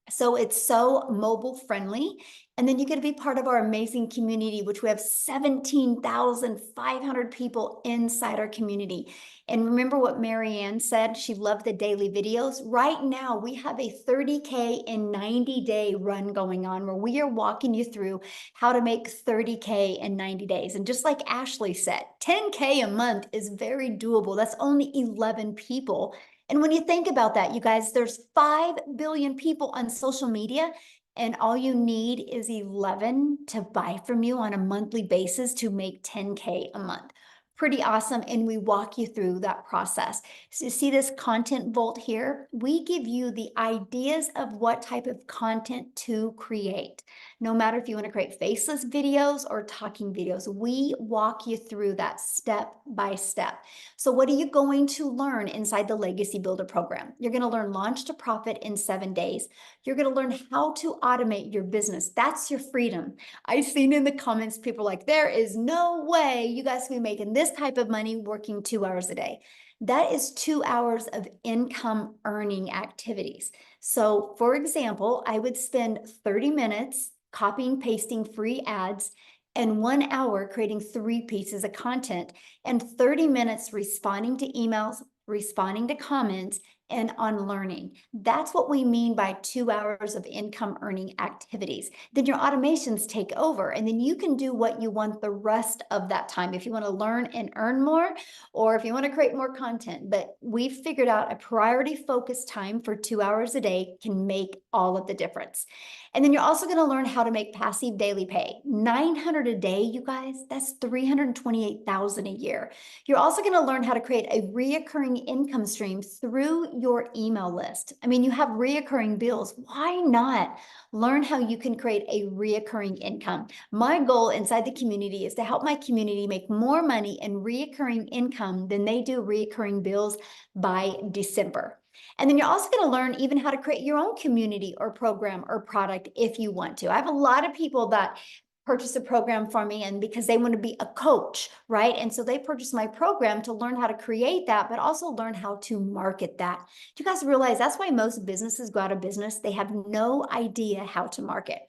So it's so mobile friendly. And then you get to be part of our amazing community, which we have 17,500 people inside our community. And remember what Marianne said, she loved the daily videos. Right now, we have a 30K in 90-day run going on where we are walking you through how to make 30K in 90 days. And just like Ashley said, 10K a month is very doable. That's only 11 people. And when you think about that, you guys, there's 5 billion people on social media, and all you need is 11 to buy from you on a monthly basis to make 10K a month. Pretty awesome. And we walk you through that process. So you see this content vault here? We give you the ideas of what type of content to create. No matter if you want to create faceless videos or talking videos, we walk you through that step by step. So what are you going to learn inside the Legacy Builder program? You're going to learn launch to profit in 7 days. You're going to learn how to automate your business. That's your freedom. I've seen in the comments, people are like, there is no way you guys can be making this type of money working 2 hours a day. That is 2 hours of income earning activities. So for example, I would spend 30 minutes copying, pasting free ads and 1 hour creating 3 pieces of content and 30 minutes responding to emails, responding to comments, and on learning. That's what we mean by 2 hours of income earning activities. Then your automations take over, and then you can do what you want the rest of that time. If you want to learn and earn more, or if you want to create more content, but we've figured out a priority focused time for 2 hours a day can make all of the difference. And then you're also going to learn how to make passive daily pay. 900 a day, you guys, that's 328,000 a year. You're also going to learn how to create a reoccurring income stream through your email list. I mean, you have reoccurring bills. Why not learn how you can create a reoccurring income? My goal inside the community is to help my community make more money in reoccurring income than they do reoccurring bills by December. And then you're also going to learn even how to create your own community or program or product if you want to. I have a lot of people that purchase a program for me and because they want to be a coach, right? And so they purchase my program to learn how to create that, but also learn how to market that. Do you guys realize that's why most businesses go out of business? They have no idea how to market.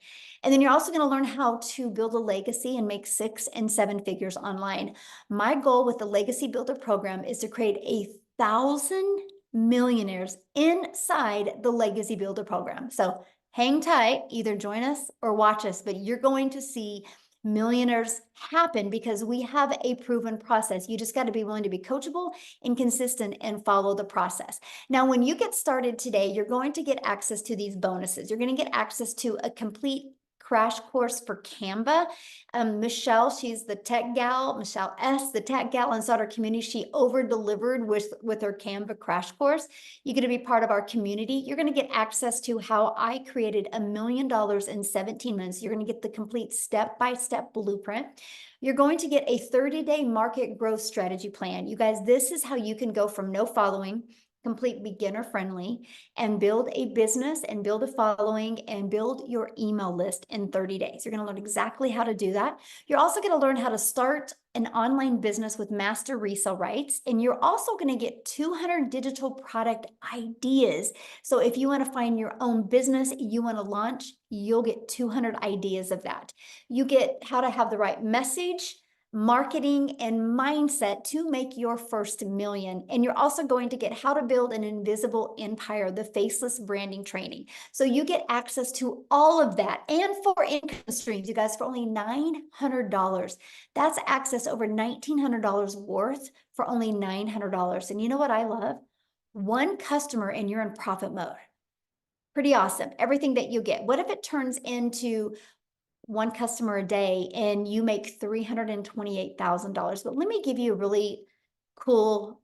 And then you're also going to learn how to build a legacy and make 6 and 7 figures online. My goal with the Legacy Builder program is to create 1,000 millionaires inside the Legacy Builder program. So hang tight, either join us or watch us, but you're going to see millionaires happen because we have a proven process. You just got to be willing to be coachable and consistent and follow the process. Now, when you get started today, you're going to get access to these bonuses. You're going to get access to a complete crash course for Canva. Michelle, she's the tech gal, Michelle S., the tech gal inside our community. She over-delivered with her Canva crash course. You're going to be part of our community. You're going to get access to how I created $1 million in 17 months. You're going to get the complete step-by-step blueprint. You're going to get a 30-day market growth strategy plan. You guys, this is how you can go from no following, complete beginner friendly, and build a business and build a following and build your email list in 30 days. You're going to learn exactly how to do that. You're also going to learn how to start an online business with master resale rights. And you're also going to get 200 digital product ideas. So if you want to find your own business you want to launch, you'll get 200 ideas of that. You get how to have the right message, marketing, and mindset to make your first million. And you're also going to get how to build an invisible empire, the faceless branding training. So you get access to all of that and 4 income streams, you guys, for only $900. That's access over $1,900 worth for only $900. And you know what I love? 1 customer and you're in profit mode. Pretty awesome. Everything that you get. What if it turns into 1 customer a day and you make $328,000? But let me give you a really cool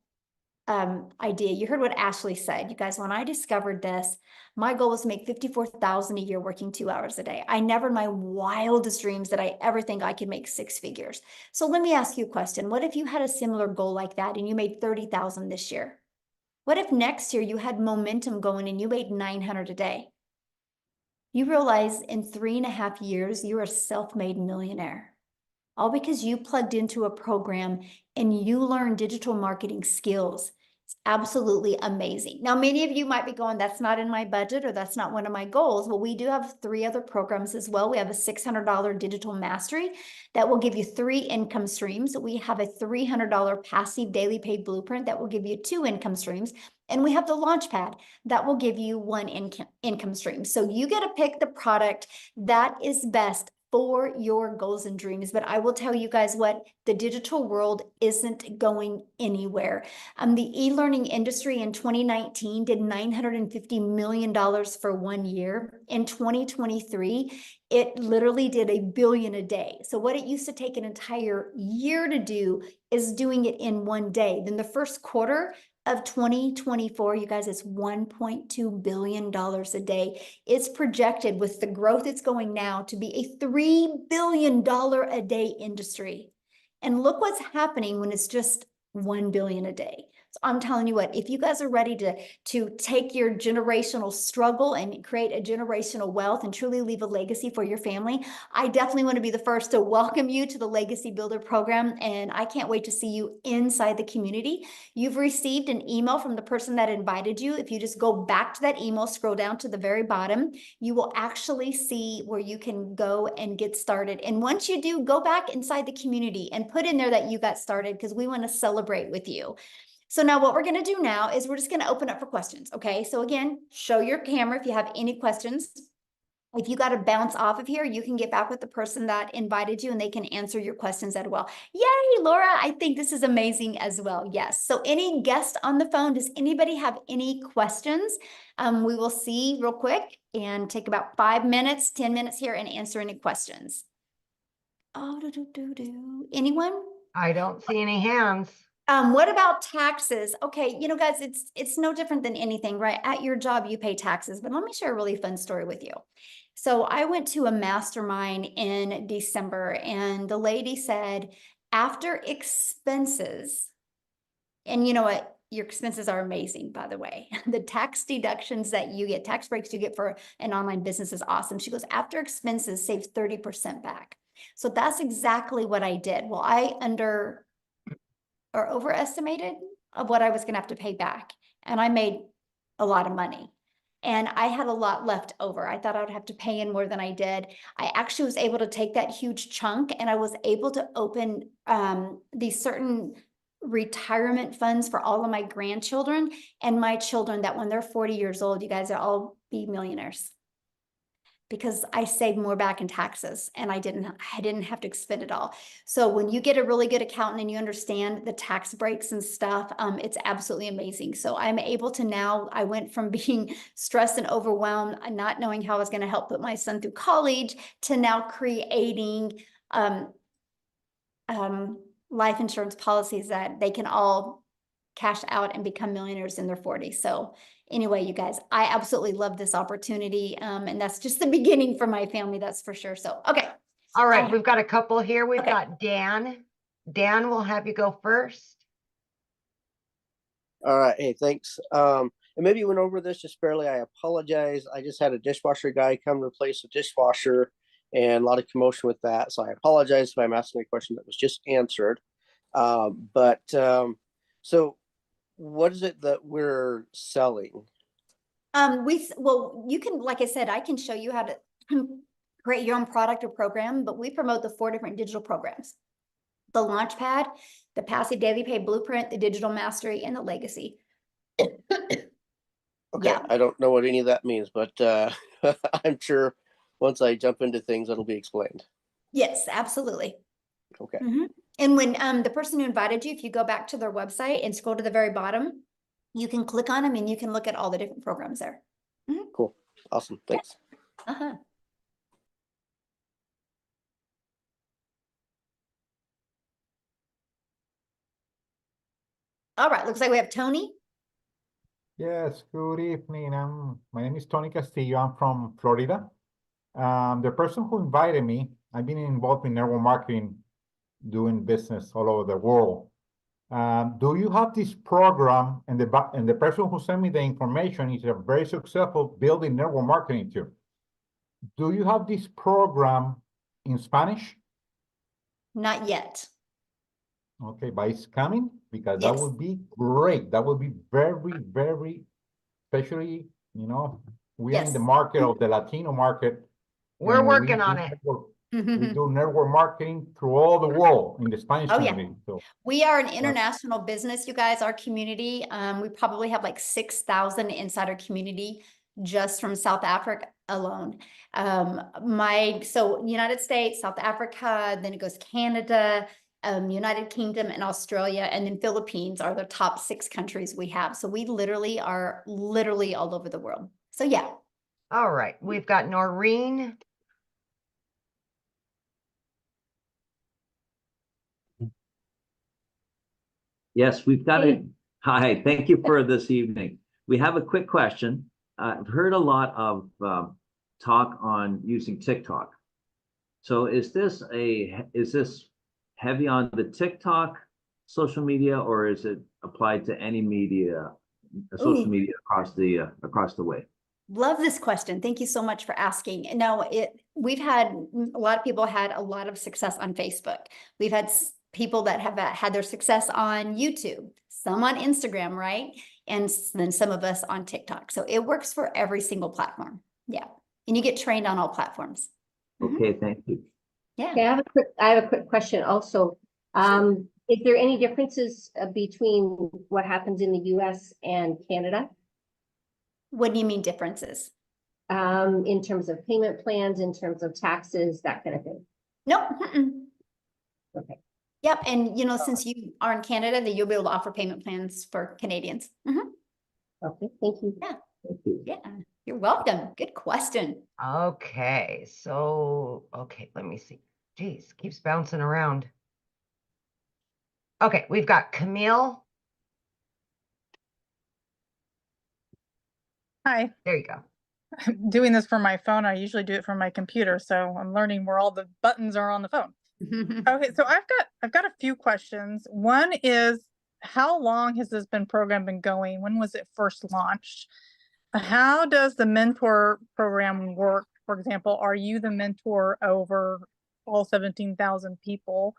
idea. You heard what Ashley said. You guys, when I discovered this, my goal was to make $54,000 a year working 2 hours a day. I never in my wildest dreams did I ever think I could make 6 figures. So let me ask you a question. What if you had a similar goal like that and you made $30,000 this year? What if next year you had momentum going and you made $900 a day? You realize in 3.5 years, you're a self-made millionaire. All because you plugged into a program and you learned digital marketing skills. It's absolutely amazing. Now, many of you might be going, that's not in my budget or that's not one of my goals. Well, we do have 3 other programs as well. We have a $600 digital mastery that will give you 3 income streams. We have a $300 passive daily pay blueprint that will give you 2 income streams. And we have the Launchpad that will give you 1 income stream. So you get to pick the product that is best for your goals and dreams. But I will tell you guys what, the digital world isn't going anywhere. The e-learning industry in 2019 did $950 million for 1 year. In 2023, it literally did $1 billion a day. So what it used to take an entire year to do is doing it in 1 day. Then the first quarter of 2024, you guys, it's $1.2 billion a day. It's projected with the growth it's going now to be a $3 billion a day industry. And look what's happening when it's just 1 billion a day. So I'm telling you what, if you guys are ready to take your generational struggle and create a generational wealth and truly leave a legacy for your family, I definitely want to be the first to welcome you to the Legacy Builder program. And I can't wait to see you inside the community. You've received an email from the person that invited you. If you just go back to that email, scroll down to the very bottom, you will actually see where you can go and get started. And once you do, go back inside the community and put in there that you got started, because we want to celebrate with you. So now what we're going to do now is we're just going to open up for questions. Okay. So again, show your camera if you have any questions. If you got to bounce off of here, you can get back with the person that invited you and they can answer your questions as well. Yay, Laura. I think this is amazing as well. Yes. So any guest on the phone, does anybody have any questions? We will see real quick and take about 5 minutes, 10 minutes here and answer any questions. Oh, anyone? I don't see any hands. What about taxes? Okay, you know, guys, it's no different than anything, right? At your job, you pay taxes, but let me share a really fun story with you. So I went to a mastermind in December, and the lady said, after expenses, and you know what? Your expenses are amazing, by the way. The tax deductions that you get, tax breaks you get for an online business is awesome. She goes, after expenses, save 30% back. So that's exactly what I did. Well, I overestimated of what I was going to have to pay back. And I made a lot of money. And I had a lot left over. I thought I would have to pay in more than I did. I actually was able to take that huge chunk and I was able to open these certain retirement funds for all of my grandchildren and my children that when they're 40 years old, you guys will all be millionaires. Because I saved more back in taxes and I didn't have to expend it all. So when you get a really good accountant and you understand the tax breaks and stuff, it's absolutely amazing. So I'm able to now, I went from being stressed and overwhelmed and not knowing how I was going to help put my son through college to now creating life insurance policies that they can all cash out and become millionaires in their 40s. So anyway, you guys, I absolutely love this opportunity. And that's just the beginning for my family, that's for sure. So, okay. All right, we've got a couple here. We've Okay. got Dan. Dan, we'll have you go first. All right. Hey, thanks. And maybe you went over this just barely. I apologize. I just had a dishwasher guy come replace a dishwasher and a lot of commotion with that. So I apologize if I'm asking a question that was just answered. So what is it that we're selling? Well, you can, like I said, I can show you how to create your own product or program, but we promote the 4 different digital programs: the Launchpad, the Passive Daily Pay Blueprint, the Digital Mastery, and the Legacy. Okay, Yeah. I don't know what any of that means, but I'm sure once I jump into things, it'll be explained. Yes, absolutely. Okay. And when the person who invited you, if you go back to their website and scroll to the very bottom, you can click on them and you can look at all the different programs there. Cool. Awesome. Thanks. Uh-huh. All right, looks like we have Tony. Yes, good evening. My name is Tony Castillo. I'm from Florida. The person who invited me, I've been involved in network marketing, doing business all over the world. Do you have this program? And the person who sent me the information is a very successful building network marketing too. Do you have this program in Spanish? Not yet. Okay, but it's coming, because Yes. that would be great. That would be very, very, especially, you know, we are in the Yes. market of the Latino market. We're and working on it. We do network marketing through all the world in the Spanish Oh, yeah. community. So We are an international business, you guys. Our community, we probably have like 6,000 inside our community. just from South Africa alone. So United States, South Africa, then it goes Canada, United Kingdom and Australia, and then Philippines are the top 6 countries we have. So we literally are all over the world. So yeah. All right, we've got Noreen. Yes, we've got it. Hi, thank you for this evening. We have a quick question. I've heard a lot of talk on using TikTok. So is this heavy on the TikTok social media, or is it applied to any media, social media across the way? Love this question. Thank you so much for asking. No, we've had a lot of people had a lot of success on Facebook. We've had people that have had their success on YouTube, some on Instagram, right? And then some of us on TikTok. So it works for every single platform. Yeah. And you get trained on all platforms. Okay, thank you. Yeah. Okay, I have a quick question also. Is there any differences between what happens in the US and Canada? What do you mean differences? In terms of payment plans, in terms of taxes, that kind of thing? Nope. Okay. Yep. And since you are in Canada, then you'll be able to offer payment plans for Canadians. Okay, thank you. Yeah. Thank you. Yeah. You're welcome. Good question. Okay, so, let me see. Geez, keeps bouncing around. Okay, we've got Camille. Hi. There you go. I'm doing this from my phone. I usually do it from my computer, so I'm learning where all the buttons are on the phone. Okay, so I've got a few questions. One is, how long has this program been going? When was it first launched? How does the mentor program work? For example, are you the mentor over all 17,000 people?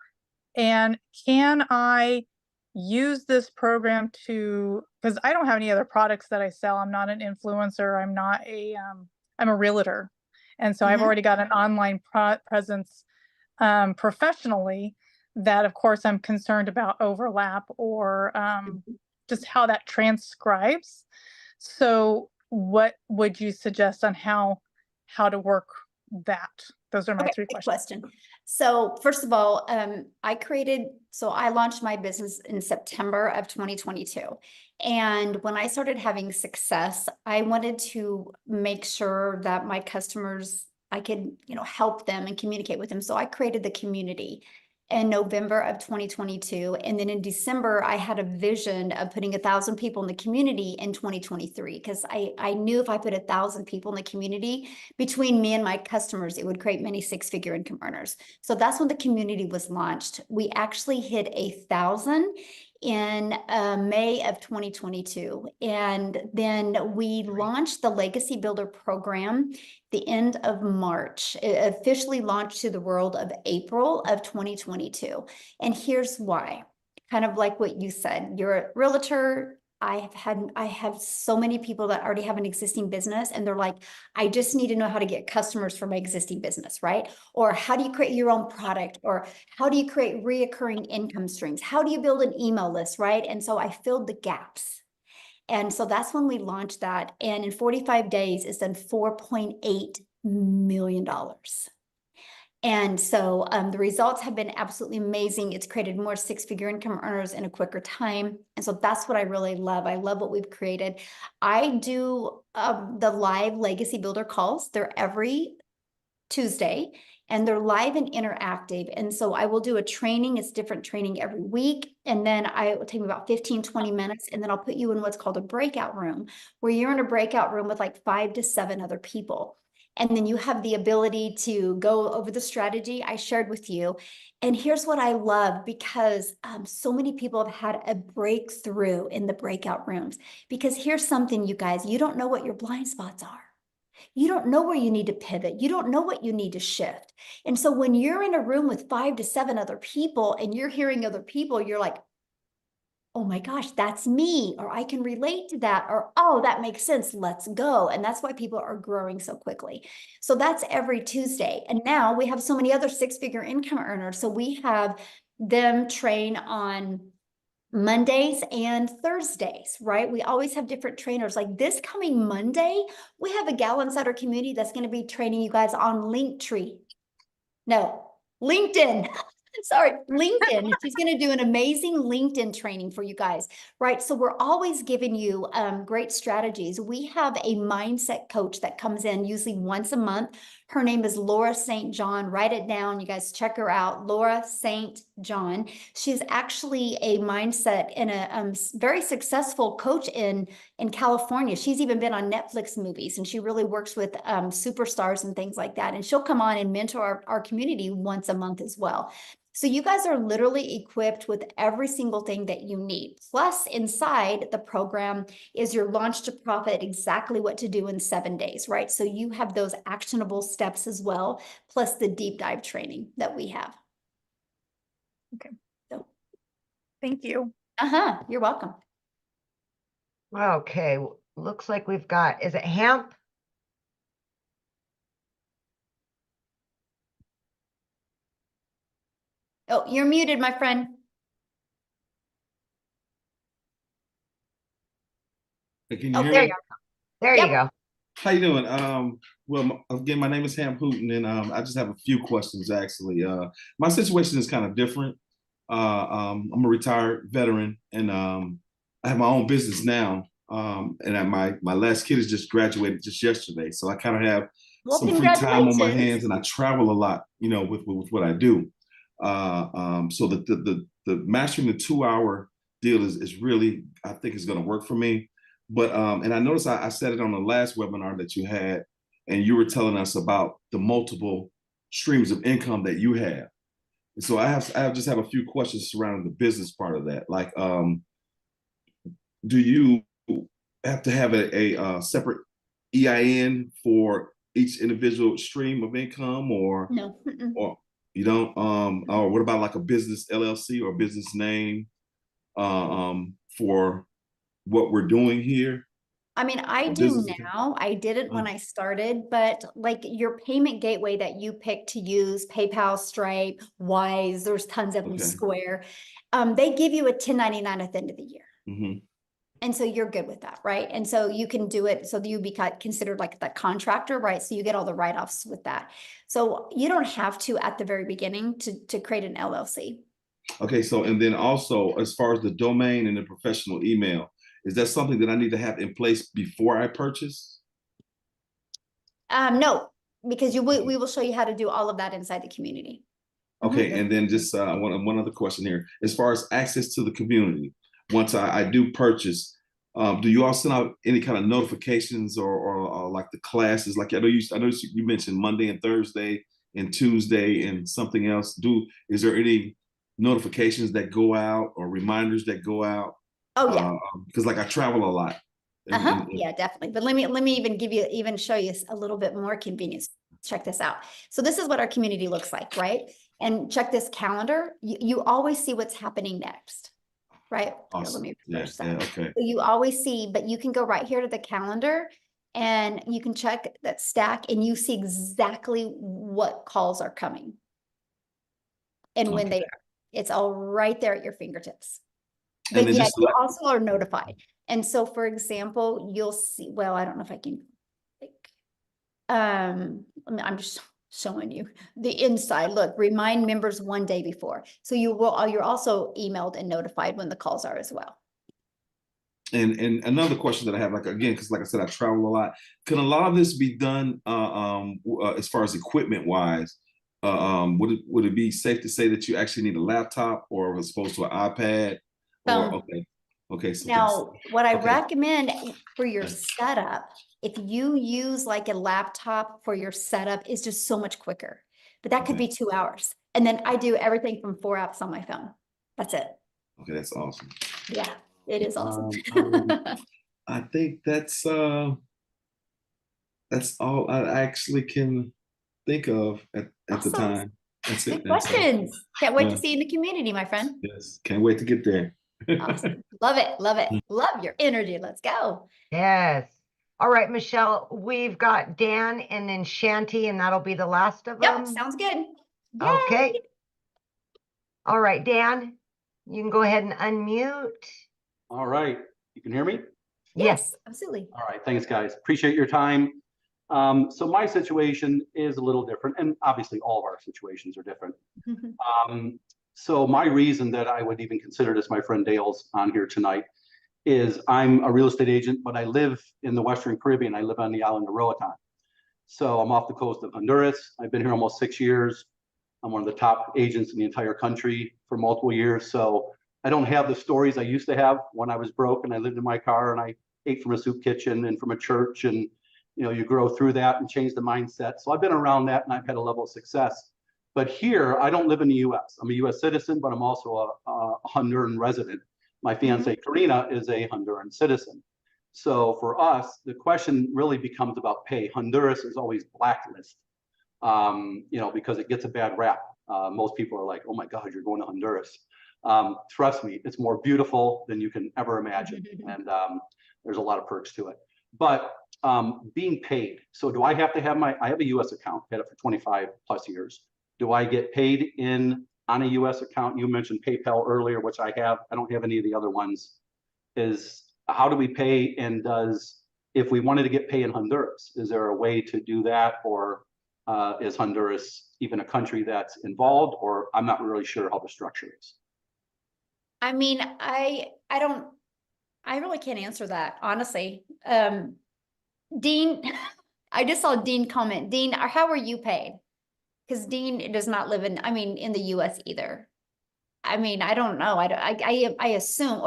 And can I use this program because I don't have any other products that I sell. I'm not an influencer. I'm a realtor. And so I've already got an online presence professionally that, of course, I'm concerned about overlap or just how that transcribes. So what would you suggest on how to work that? Those are my 3 questions. So first of all, I launched my business in September of 2022. And when I started having success, I wanted to make sure that my customers, I could, help them and communicate with them. So I created the community in November of 2022. And then in December, I had a vision of putting 1,000 people in the community in 2023, because I knew if I put 1,000 people in the community between me and my customers, it would create many 6-figure income earners. So that's when the community was launched. We actually hit 1,000 in May of 2022. And then we launched the Legacy Builder program the end of March. It officially launched to the world of April of 2022. And here's why. Kind of like what you said, you're a realtor. I have so many people that already have an existing business, and they're like, I just need to know how to get customers for my existing business, right? Or how do you create your own product? Or how do you create reoccurring income streams? How do you build an email list, right? And so I filled the gaps. And so that's when we launched that. And in 45 days, it's done $4.8 million. And so the results have been absolutely amazing. It's created more 6-figure income earners in a quicker time. And so that's what I really love. I love what we've created. I do the live Legacy Builder calls. They're every Tuesday, and they're live and interactive. And so I will do a training. It's different training every week. And then it will take me about 15, 20 minutes. And then I'll put you in what's called a breakout room, where you're in a breakout room with like 5 to 7 other people. And then you have the ability to go over the strategy I shared with you. And here's what I love, because so many people have had a breakthrough in the breakout rooms. Because here's something, you guys, you don't know what your blind spots are. You don't know where you need to pivot. You don't know what you need to shift. And so when you're in a room with 5 to 7 other people and you're hearing other people, you're like, oh my gosh, that's me, or I can relate to that, or, oh, that makes sense, let's go. And that's why people are growing so quickly. So that's every Tuesday. And now we have so many other 6-figure income earners. So we have them train on Mondays and Thursdays, right? We always have different trainers. Like this coming Monday, we have a gal inside our community that's going to be training you guys on Linktree. No, LinkedIn. Sorry, LinkedIn. She's going to do an amazing LinkedIn training for you guys, right? So we're always giving you great strategies. We have a mindset coach that comes in usually once a month. Her name is Laura St. John. Write it down. You guys check her out. Laura St. John. She's actually a mindset and a very successful coach in California. She's even been on Netflix movies, and she really works with superstars and things like that. And she'll come on and mentor our community once a month as well. So you guys are literally equipped with every single thing that you need. Plus, inside the program is your launch to profit, exactly what to do in 7 days, right? So you have those actionable steps as well, plus the deep dive training that we have. Okay. So, thank you. You're welcome. Okay, looks like we've got, is it Hemp? Oh, you're muted, my friend. Can you Oh, hear there me? you go. There you go. How you doing? Well, again, my name is Ham Hooten, and I just have a few questions actually. My situation is kind of different. I'm a retired veteran, and I have my own business now. And my last kid has just graduated just yesterday, so I kind of have Well, some free time on my congratulations. hands, and I travel a lot, with what I do. So the mastering the 2 hour deal is really, I think, is going to work for me. But and I noticed I said it on the last webinar that you had, and you were telling us about the multiple streams of income that you have. And so I just have a few questions surrounding the business part of that. Like, do you have to have a separate EIN for each individual stream of income, or No. or you don't? Or what about like a business LLC or business name for what we're doing here? I mean, I do now. I didn't when I started, but like your payment gateway that you pick to use, PayPal, Stripe, Wise, there's tons of them, Square. They give you a 1099 at the end of the year. And so you're good with that, right? And so you can do it so that you be considered like the contractor, right? So you get all the write-offs with that. So you don't have to at the very beginning to create an LLC. Okay, so and then also as far as the domain and the professional email, is that something that I need to have in place before I purchase? No, because we will show you how to do all of that inside the community. Okay, and then just one other question here. As far as access to the community, once I do purchase, do you all send out any kind of notifications or like the classes? Like I know you mentioned Monday and Thursday and Tuesday and something else. Is there any notifications that go out or reminders that go out? Oh yeah. Because like I travel a lot. Yeah, definitely. But let me even show you a little bit more convenience. Check this out. So this is what our community looks like, right? And check this calendar. You always see what's happening next, right? Awesome. Here, let me okay. So you always see, but you can go right here to the calendar and you can check that stack and you see exactly what calls are coming and when they are. It's all right there at your fingertips. But yeah, you also are notified. And so, for example, you'll see, well, I don't know if I can, I'm just showing you the inside. Look, remind members 1 day before. So you're also emailed and notified when the calls are as well. And another question that I have, like again, because like I said, I travel a lot. Can a lot of this be done as far as equipment wise? Would it be safe to say that you actually need a laptop or as opposed to an iPad? Or okay. So now, what I recommend for your setup, if you use like a laptop for your setup, is just so much quicker. But that could be 2 hours. And then I do everything from 4 apps on my phone. That's it. Okay, that's awesome. Yeah, it is awesome. I think that's all I actually can think of at the time. That's it. Good questions. Can't wait to see you in the community, my friend. Yes, can't wait to get there. Awesome. Love it. Love it. Love your energy. Let's go. Yes. All right, Michelle, we've got Dan and then Shanti, and that'll be the last of them. Yep, sounds good. Okay. All right, Dan. You can go ahead and unmute. All right, you can hear me? Yes. Absolutely. All right, thanks, guys. Appreciate your time. So my situation is a little different, and obviously all of our situations are different. So my reason that I would even consider this, my friend Dale's on here tonight, is I'm a real estate agent, but I live in the Western Caribbean. I live on the island of Roatan. So I'm off the coast of Honduras. I've been here almost 6 years. I'm one of the top agents in the entire country for multiple years. So I don't have the stories I used to have when I was broke and I lived in my car and I ate from a soup kitchen and from a church, and you grow through that and change the mindset. So I've been around that and I've had a level of success. But here, I don't live in the US. I'm a US citizen, but I'm also a Honduran resident. My fiance Karina is a Honduran citizen. So for us, the question really becomes about pay. Honduras is always blacklisted, because it gets a bad rap. Most people are like, oh my God, you're going to Honduras. Trust me, it's more beautiful than you can ever imagine. And there's a lot of perks to it. But being paid. So do I have to have I have a US account, had it for 25 plus years. Do I get paid on a US account? You mentioned PayPal earlier, which I have. I don't have any of the other ones. How do we pay? And if we wanted to get paid in Honduras, is there a way to do that? Or is Honduras even a country that's involved? Or I'm not really sure how the structure is. I mean, I really can't answer that, honestly. Dean, I just saw Dean comment. Dean, how are you paid? Because Dean does not live in the US either. I mean, I don't know. I assume,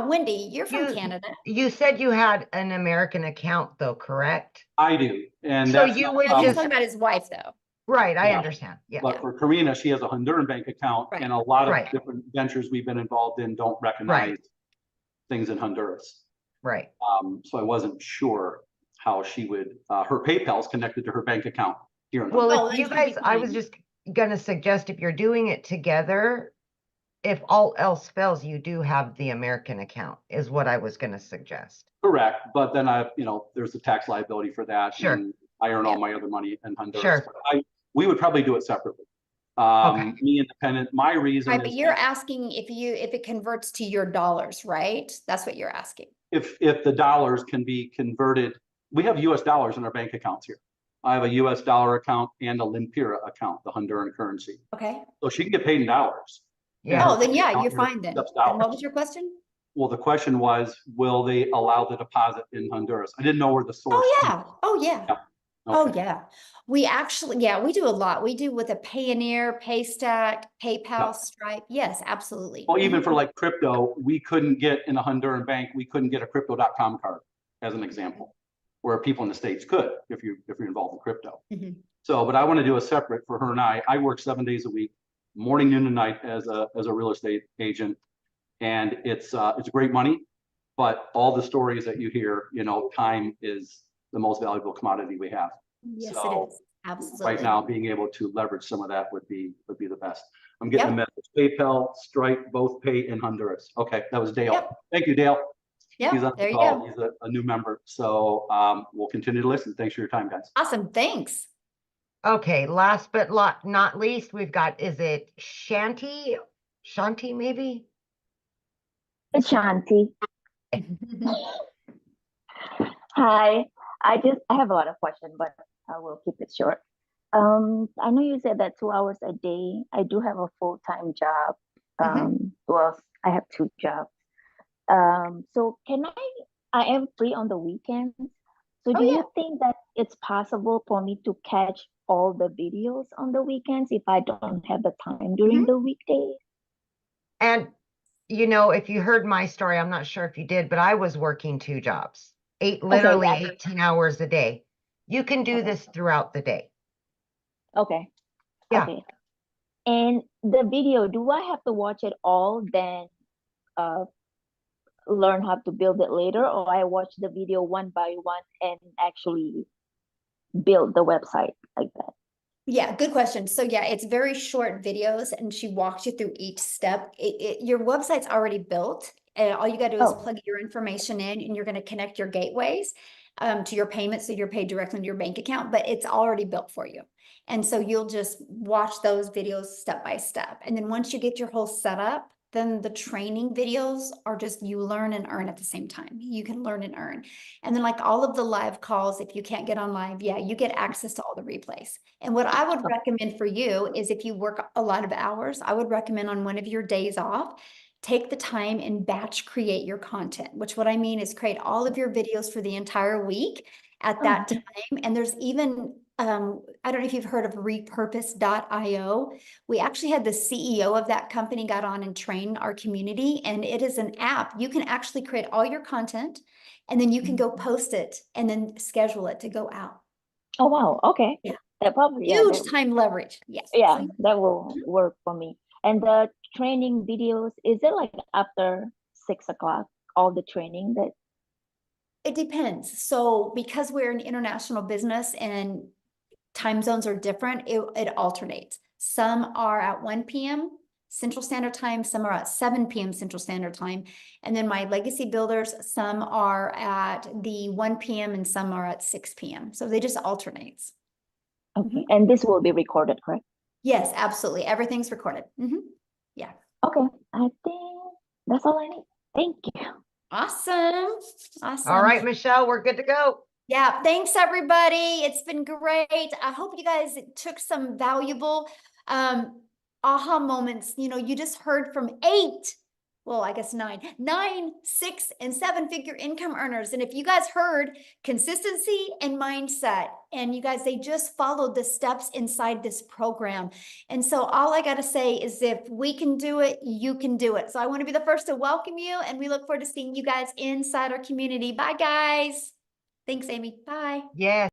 Wendy, you're from Canada. You said you had an American account though, correct? I do. And so you would he's talking about his wife though. Right, I understand. Yeah. But for Karina, she has a Honduran bank account, and a lot of different ventures we've been involved in don't recognize things in Honduras. Right. So I wasn't sure how she would, her PayPal is connected to her bank account here in Well, Honduras. if you guys, I was just going to suggest if you're doing it together, if all else fails, you do have the American account is what I was going to suggest. Correct. But then there's the tax liability for that. Sure. And I earn all my other money in Honduras. Sure. We would probably do it separately. Me independent. My reason but you're asking if it converts to your dollars, right? That's what you're asking. If the dollars can be converted, we have US dollars in our bank accounts here. I have a US dollar account and a Lempira account, the Honduran currency. Okay. So she can get paid in dollars. Yeah. Oh, then yeah, you're fine then. And what was your question? Well, the question was, will they allow the deposit in Honduras? I didn't know where the source. Oh yeah. Oh yeah. Yeah. Okay. Oh yeah. We actually, we do a lot. We do with a Payoneer, Paystack, PayPal, Stripe. Yes, absolutely. Well, even for like crypto, we couldn't get in a Honduran bank. We couldn't get a crypto.com card, as an example, where people in the States could if you're involved in crypto. So, but I want to do a separate for her and I work 7 days a week, morning, noon, and night as a real estate agent, and it's great money, but all the stories that you hear, time is the most valuable commodity we have. Yes, so it is. Absolutely. Right now, being able to leverage some of that would be the best. I'm getting a message. PayPal, Stripe, both pay in Honduras. Okay, that was Dale. Thank you, Dale. Yeah, He's on there the you call. go. He's a new member. So we'll continue to listen. Thanks for your time, guys. Awesome. Thanks. Okay, last but not least, we've got, is it Shanti? Shanti, maybe? It's Shanti. Hi. I have a lot of questions, but I will keep it short. I know you said that 2 hours a day. I do have a full-time job. Well, I have 2 jobs. So I am free on the weekends. So do you think that it's possible for me to catch all the videos on the weekends if I don't have the time during the weekdays? And, if you heard my story, I'm not sure if you did, but I was working 2 jobs, literally 18 hours a day. You can do this throughout the day. Okay. Yeah. Okay. And the video, do I have to watch it all, then learn how to build it later, or I watch the video one by one and actually build the website like that? Yeah, good question. So it's very short videos and she walks you through each step. Your website's already built and all you got to do is plug your information in and you're going to connect your gateways. to your payment. So you're paid directly into your bank account, but it's already built for you. And so you'll just watch those videos step by step. And then once you get your whole setup, then the training videos are just you learn and earn at the same time. You can learn and earn. And then like all of the live calls, if you can't get on live, yeah, you get access to all the replays. And what I would recommend for you is if you work a lot of hours, I would recommend on one of your days off, take the time and batch create your content, which what I mean is create all of your videos for the entire week at that time. And there's even, I don't know if you've heard of repurpose.io. We actually had the CEO of that company got on and train our community, and it is an app. You can actually create all your content and then you can go post it and then schedule it to go out. Oh, wow. Okay. Yeah. That probably, yeah, Huge that, time leverage. Yes. yeah, that will work for me. And the training videos, is it like after 6 o'clock, all the training that? It depends. So because we're an international business and time zones are different, it alternates. Some are at 1 p.m. Central Standard Time, some are at 7 p.m. Central Standard Time. And then my legacy builders, some are at the 1 p.m. and some are at 6 p.m. So they just alternates. Okay. And this will be recorded, correct? Yes, absolutely. Everything's recorded. Yeah. Okay. I think that's all I need. Thank you. Awesome. Awesome. All right, Michelle, we're good to go. Yeah, thanks everybody. It's been great. I hope you guys took some valuable aha moments. You know, you just heard from 8, well, I guess 9, 6, and 7-figure income earners. And if you guys heard consistency and mindset, and you guys, they just followed the steps inside this program. And so all I got to say is if we can do it, you can do it. So I want to be the first to welcome you, and we look forward to seeing you guys inside our community. Bye, guys. Thanks, Amy. Bye. Yes.